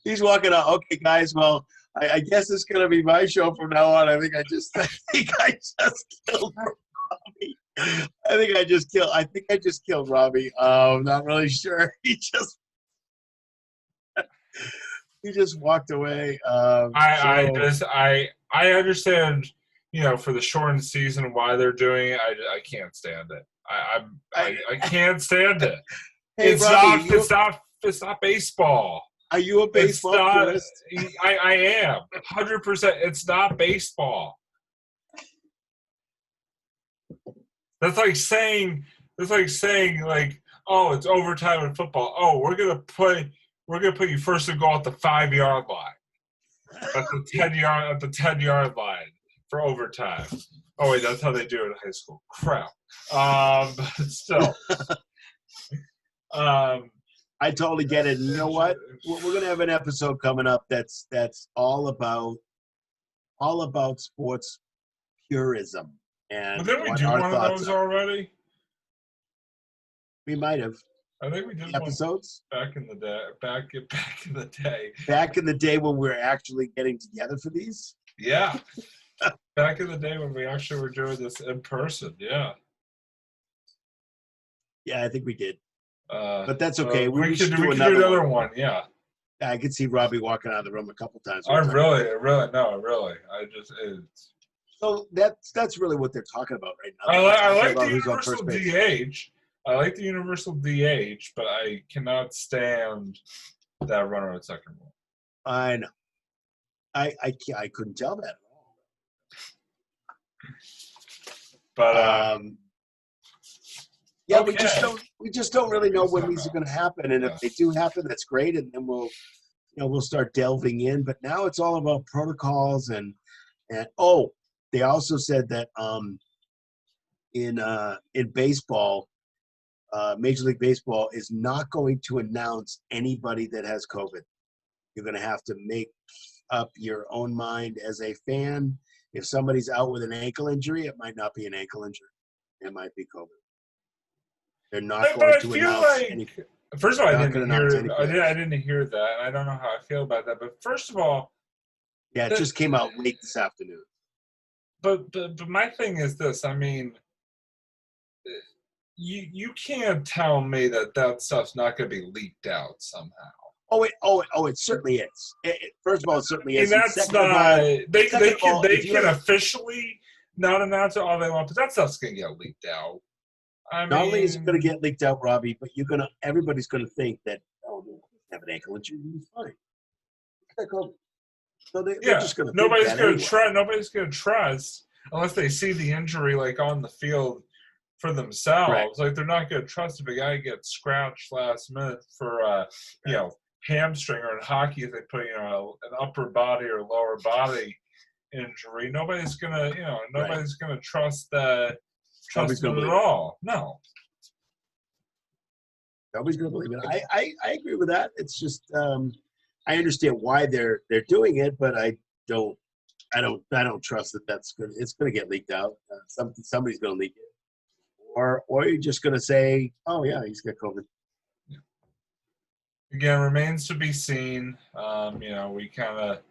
He's walking out. Okay, guys. Well, I guess it's gonna be my show from now on. I think I just killed Robbie. I think I just killed Robbie. I'm not really sure. He just walked away. I understand, for the shortened season why they're doing it. I can't stand it. I can't stand it. Hey, it's not baseball. Are you a baseball purist? I am 100%. It's not baseball. That's like saying oh, it's overtime in football. Oh, we're gonna put you first and goal at the 5-yard line, at the 10-yard line for overtime. Oh wait, that's how they do it in high school. Crap. But still. I totally get it. And you know what? We're gonna have an episode coming up that's all about sports purism and But didn't we what do our one of thoughts those are. already? We might have I think we did one episodes back in the day. Back in the day. back in the day when we were actually getting together for these. Yeah. Back in the day when we actually were doing this in person. Yeah. Yeah, I think we did. But that's okay. We should could do do another another one. Yeah. I could see Robbie walking out of the room a couple times. I really. I just. So that's really what they're talking about right now. I They're talking like about the who's on universal first base. DH. I like the universal DH, but I cannot stand that runner at second role. I know. I couldn't tell that at all. But yeah, okay. we just don't really know when these are going to happen, and if they do happen, that's great, and then we'll start delving in. But now it's all about protocols and they also said that in baseball, Major League Baseball is not going to announce anybody that has COVID. You're going to have to make up your own mind as a fan. If somebody's out with an ankle injury, it might not be an ankle injury. It might be COVID. They're not going to announce anything. First of all, I didn't hear that, and I don't know how I feel about that. But first of all, yeah, it just came out late this afternoon. But my thing is this. I mean, you can't tell me that stuff's not going to be leaked out somehow. It certainly is. First of all, it certainly is. And that's not. They can officially not announce it all they want, but that stuff's going to get leaked out. Not only is it going to get leaked out, Robbie, but everybody's going to think that they have an ankle injury. He's fine. So they're just going to. Nobody's going to trust unless they see the injury like on the field for themselves. Right. Like they're not going to trust if a guy gets scratched last minute for hamstring, or in hockey if they put an upper body or lower body injury. Nobody's going to trust that. Trust them at all. No. Nobody's going to believe it. I agree with that. It's just I understand why they're doing it, but I don't trust that that's good. It's going to get leaked out. Somebody's going to leak it, or you're just going to say, oh yeah, he's got COVID. Yeah. Again, remains to be seen. We kind of.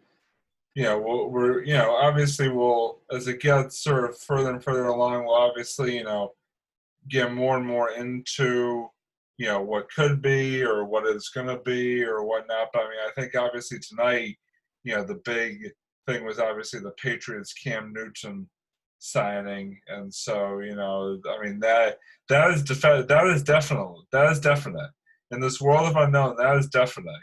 We're obviously we'll, as it gets sort of further and further along, we'll obviously, get more and more into, what could be or what is going to be or whatnot. But I mean, I think obviously tonight, the big thing was obviously the Patriots Cam Newton signing. And so, I mean, that is definite. In this world of unknown, that is definite,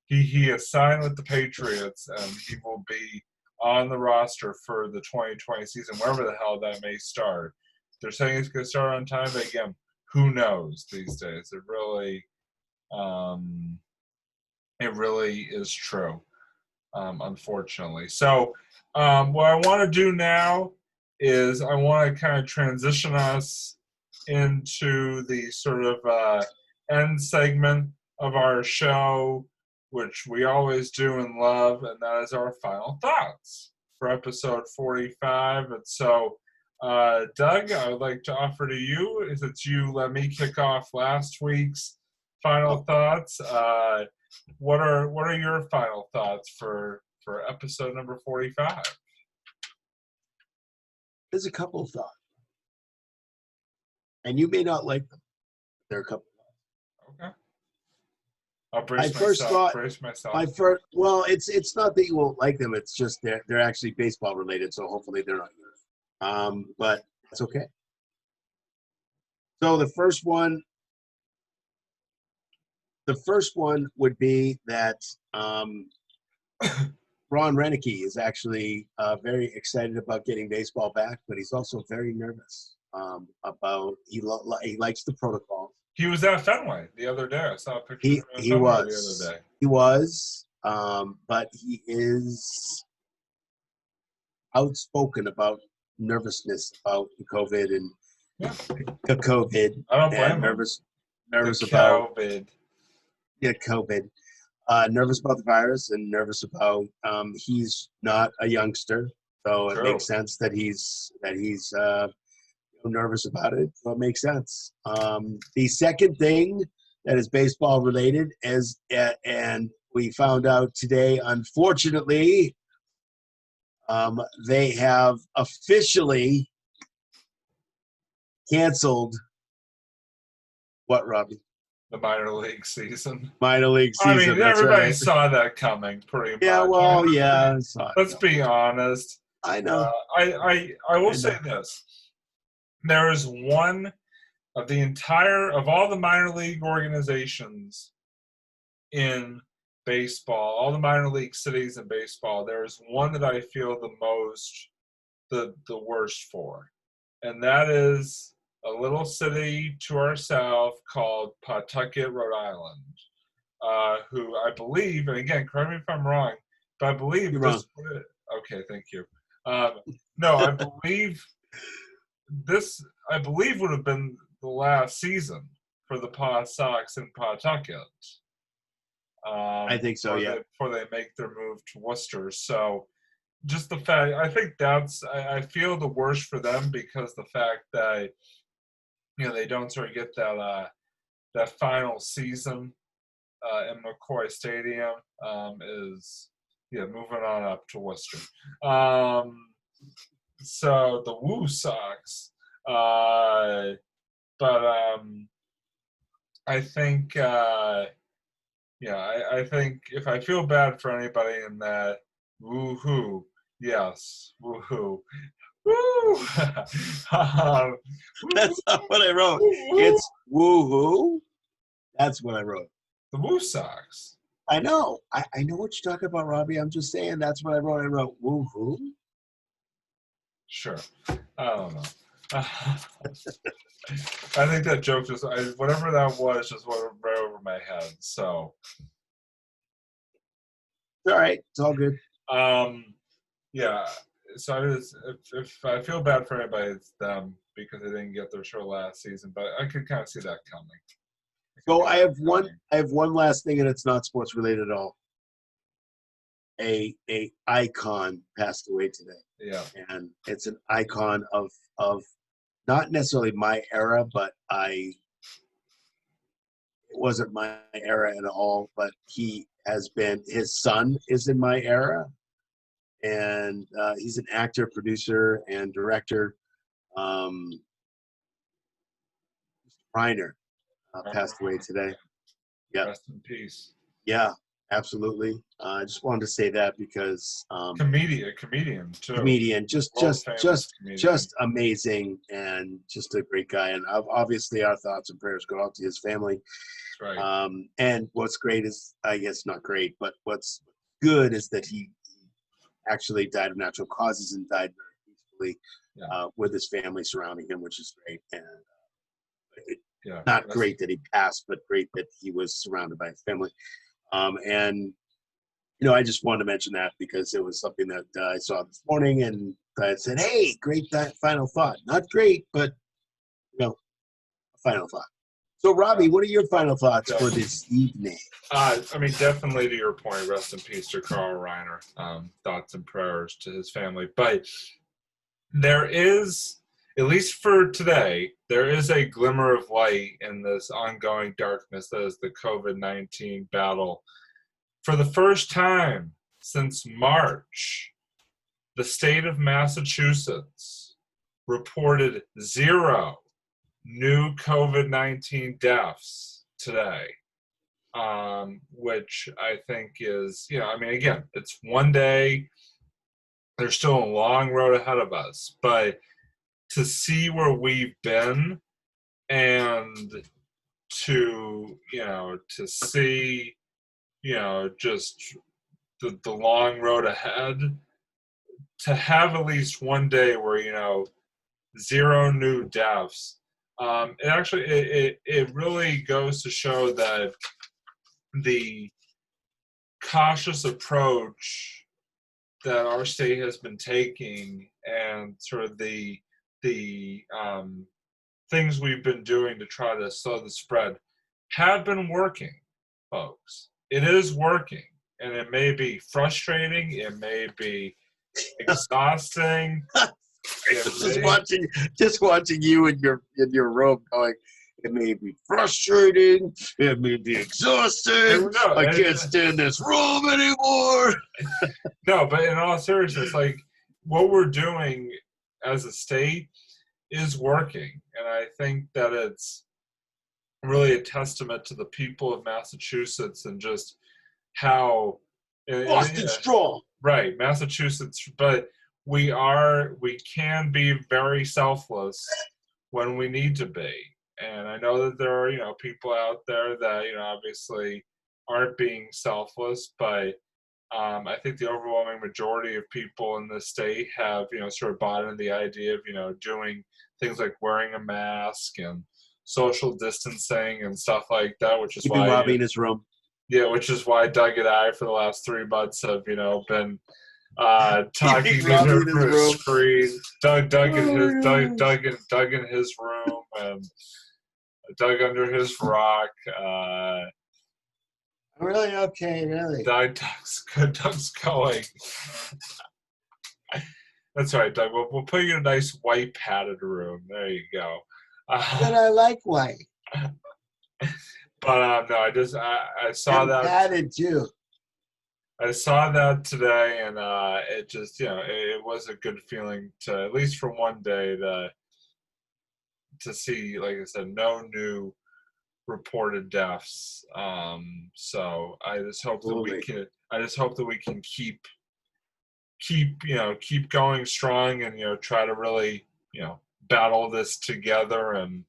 He has signed with the Patriots, and he will be on the roster for the 2020 season, wherever the hell that may start. They're saying it's going to start on time, but again, who knows these days? It really is true, unfortunately. So what I want to do now is I want to kind of transition us into the sort of end segment of our show, which we always do and love, and that is our final thoughts for episode 45. And so, Doug, I would like to offer to you, since you let me kick off last week's final thoughts, what are your final thoughts for episode number 45? There's a couple of thoughts, and you may not like them. There are a couple of thoughts. Okay. I'll brace myself. Well, it's not that you won't like them. It's just they're actually baseball related, so hopefully they're not yours. But that's okay. So the first one would be that Ron Renicky is actually very excited about getting baseball back, but he's also very nervous about he likes the protocol. He was at Fenway the other day. I saw a picture of him at Fenway the other day. He was, but he is outspoken about nervousness about COVID and yeah. COVID. I don't blame him. Nervous about COVID. Yeah, COVID. Nervous about the virus and nervous about he's not a youngster, so it True. makes sense that he's nervous about it. So it makes sense. The second thing that is baseball related is, and we found out today, unfortunately, they have officially canceled what, Robbie? The minor league season. Minor league I season. mean, That's everybody right. saw that coming pretty much. Yeah, well, yeah. Let's be honest. I know. I will say this. There is one of all the minor league organizations in baseball, all the minor league cities in baseball, there is one that I feel the worst for. And that is a little city to our south called Pawtucket, Rhode Island. Who I believe, and again, correct me if I'm wrong, but I believe You're wrong. Okay, thank you. No, I believe this. I believe would have been the last season for the Paw Sox in Pawtucket. I think so. Yeah. Before they make their move to Worcester, so just the fact, I think I feel the worst for them because the fact that they don't sort of get that final season in McCoy Stadium is moving on up to Worcester. So the Woo Sox, but I think I think if I feel bad for anybody in that, woohoo, yes, woohoo. Woo! That's not what I wrote. It's woohoo. That's what I wrote. The Woo Sox. I know. I know what you're talking about, Robbie. I'm just saying that's what I wrote. I wrote woohoo. Sure. I don't know. I think that joke whatever that was just went right over my head. So. It's all right. It's all good. Yeah. So if I feel bad for anybody, it's them because they didn't get their show last season. But I could kind of see that coming. So I have one last thing, and it's not sports related at all. A icon passed away today. Yeah. And it's an icon of not necessarily my era, but it wasn't my era at all, but his son is in my era. And he's an actor, producer, and director. Reiner passed away today. Yeah. Rest in peace. Yeah, absolutely. I just wanted to say that because comedian too. Comedian, just amazing and just a great guy. And obviously, our thoughts and prayers go out to his family. That's right. And what's great is, I guess not great, but what's good is that he actually died of natural causes and died very peacefully with his family surrounding him, which is great. And not great that he passed, but great that he was surrounded by his family. And I just wanted to mention that because it was something that I saw this morning, and I said, "Hey, great final thought. Not great, but a final thought." So, Robbie, what are your final thoughts for this evening? I mean, definitely to your point, rest in peace to Carl Reiner. Thoughts and prayers to his family. But there is, at least for today, there is a glimmer of light in this ongoing darkness that is the COVID-19 battle. For the first time since March, the state of Massachusetts reported 0 new COVID-19 deaths today, which I think is, I mean, again, it's one day. There's still a long road ahead of us, but to see where we've been and to see, just the long road ahead, to have at least one day where, 0 new deaths, it really goes to show that the cautious approach that our state has been taking and sort of the things we've been doing to try to slow the spread have been working. folks. It is working, and it may be frustrating. It may be exhausting. Just watching you in your room going. It may be frustrating. It may be exhausting. No, I can't stand this room anymore. No, but in all seriousness, like what we're doing as a state is working, and I think that it's really a testament to the people of Massachusetts and just how Boston strong. Right, Massachusetts, but we can be very selfless when we need to be. And I know that there are, people out there that, obviously aren't being selfless, but I think the overwhelming majority of people in the state have, sort of bought into the idea of, doing things like wearing a mask and social distancing and stuff like that, which is why Robbie in his room. Yeah, which is why Doug and I, for the last 3 months, have been talking to through a screen. Doug in his room, and Doug under his rock. Really? Okay, really. Doug's going. That's right, Doug. We'll put you in a nice white padded room. There you go. But I like white. But no, I saw that. Padded too. I saw that today, and it just it was a good feeling to, at least for one day, to see, like I said, no new reported deaths. So I just hope that we can. I just hope that we can keep going strong, and try to really battle this together, and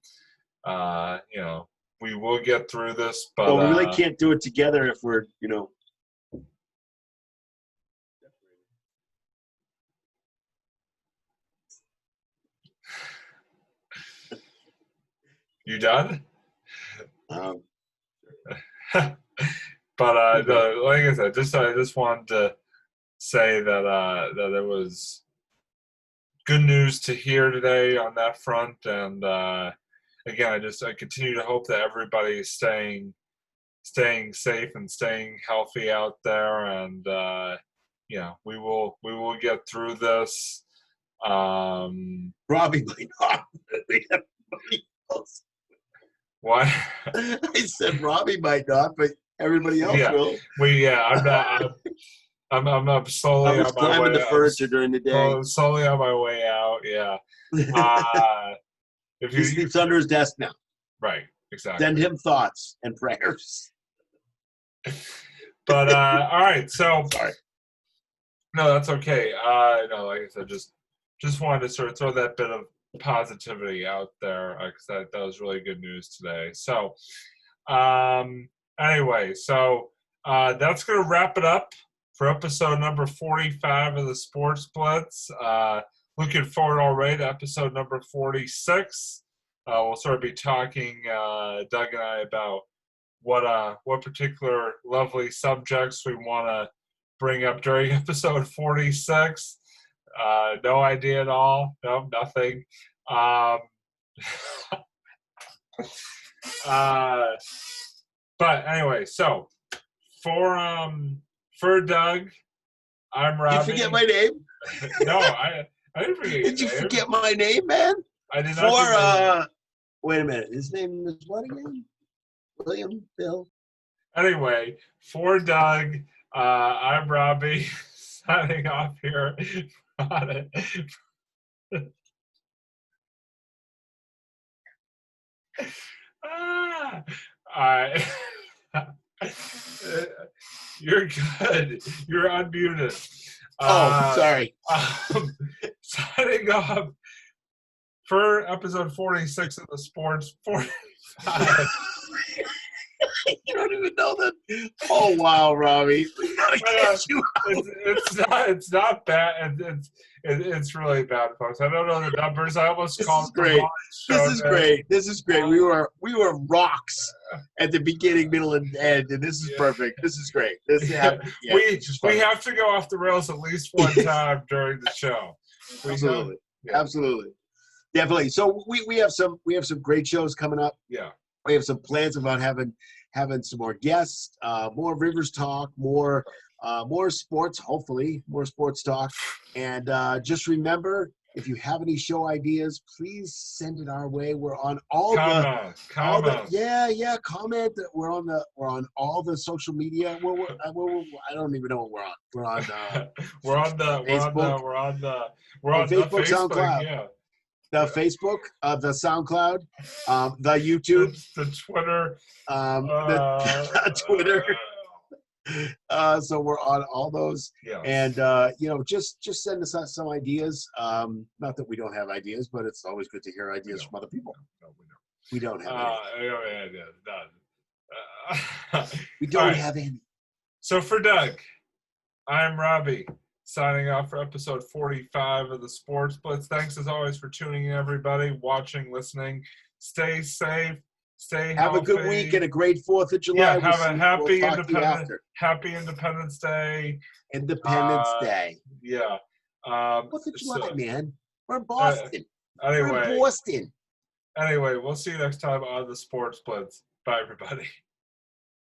we will get through this. But we really can't do it together if we're You done? Um, But like I said, I just wanted to say that that there was good news to hear today on that front, and again, I continue to hope that everybody is staying safe and staying healthy out there, and we will get through this. Robbie might not. We have everybody else. What? I said Robbie might not, but everybody else will. I'm not. I'm slowly on my way. Climbing the furniture during the day. Slowly on my way out. Yeah. He sleeps under his desk now. Right. Exactly. Send him thoughts and prayers. But all right. So sorry. No, that's okay. No, like I said, just wanted to sort of throw that bit of positivity out there, because that was really good news today. So anyway, so that's going to wrap it up for episode number 45 of the Sports Blitz. Looking forward already to episode number 46. We'll sort of be talking, Doug and I, about what particular lovely subjects we want to bring up during episode 46. No idea at all. No, nothing. But anyway, so for Doug, I'm Robbie. Did you forget my name? No, I didn't forget. Did you forget my name, man? I did not. Wait a minute. His name is what again? William Bill. Anyway, for Doug, I'm Robbie, signing off here on it. You're good. You're unmuted. Sorry. Signing off for episode 46 of the Sports 45. You don't even know that. Oh wow, Robbie! It's not bad. It's really bad, folks. I don't know the numbers. I almost called. This is great. We were rocks at the beginning, middle, and end, and this is perfect. This is great. We have to go off the rails at least one time during the show. Absolutely, definitely. So we have some great shows coming up. Yeah. We have some plans about having some more guests, more Rivers talk, more sports, hopefully more sports talk. And just remember, if you have any show ideas, please send it our way. We're on comment. Yeah, comment. We're on all the social media. I don't even know what we're on. We're on Facebook. We're on the Facebook, SoundCloud. yeah. The Facebook, the SoundCloud, the YouTube, the Twitter, the Twitter. So we're on all those, and just send us some ideas. Not that we don't have ideas, but it's always good to hear ideas from other people. No, we don't have any. None. We don't have any. So for Doug, I'm Robbie, signing off for episode 45 of the Sports Blitz. Thanks as always for tuning in, everybody, watching, listening. Stay safe. Stay healthy. Have a good week and a great 4th of July. Yeah, have a happy Independence Day. Independence Day. Yeah. 4th of July, man. We're in Boston. Anyway. We're in Boston. Anyway, we'll see you next time on the Sports Blitz. Bye, everybody.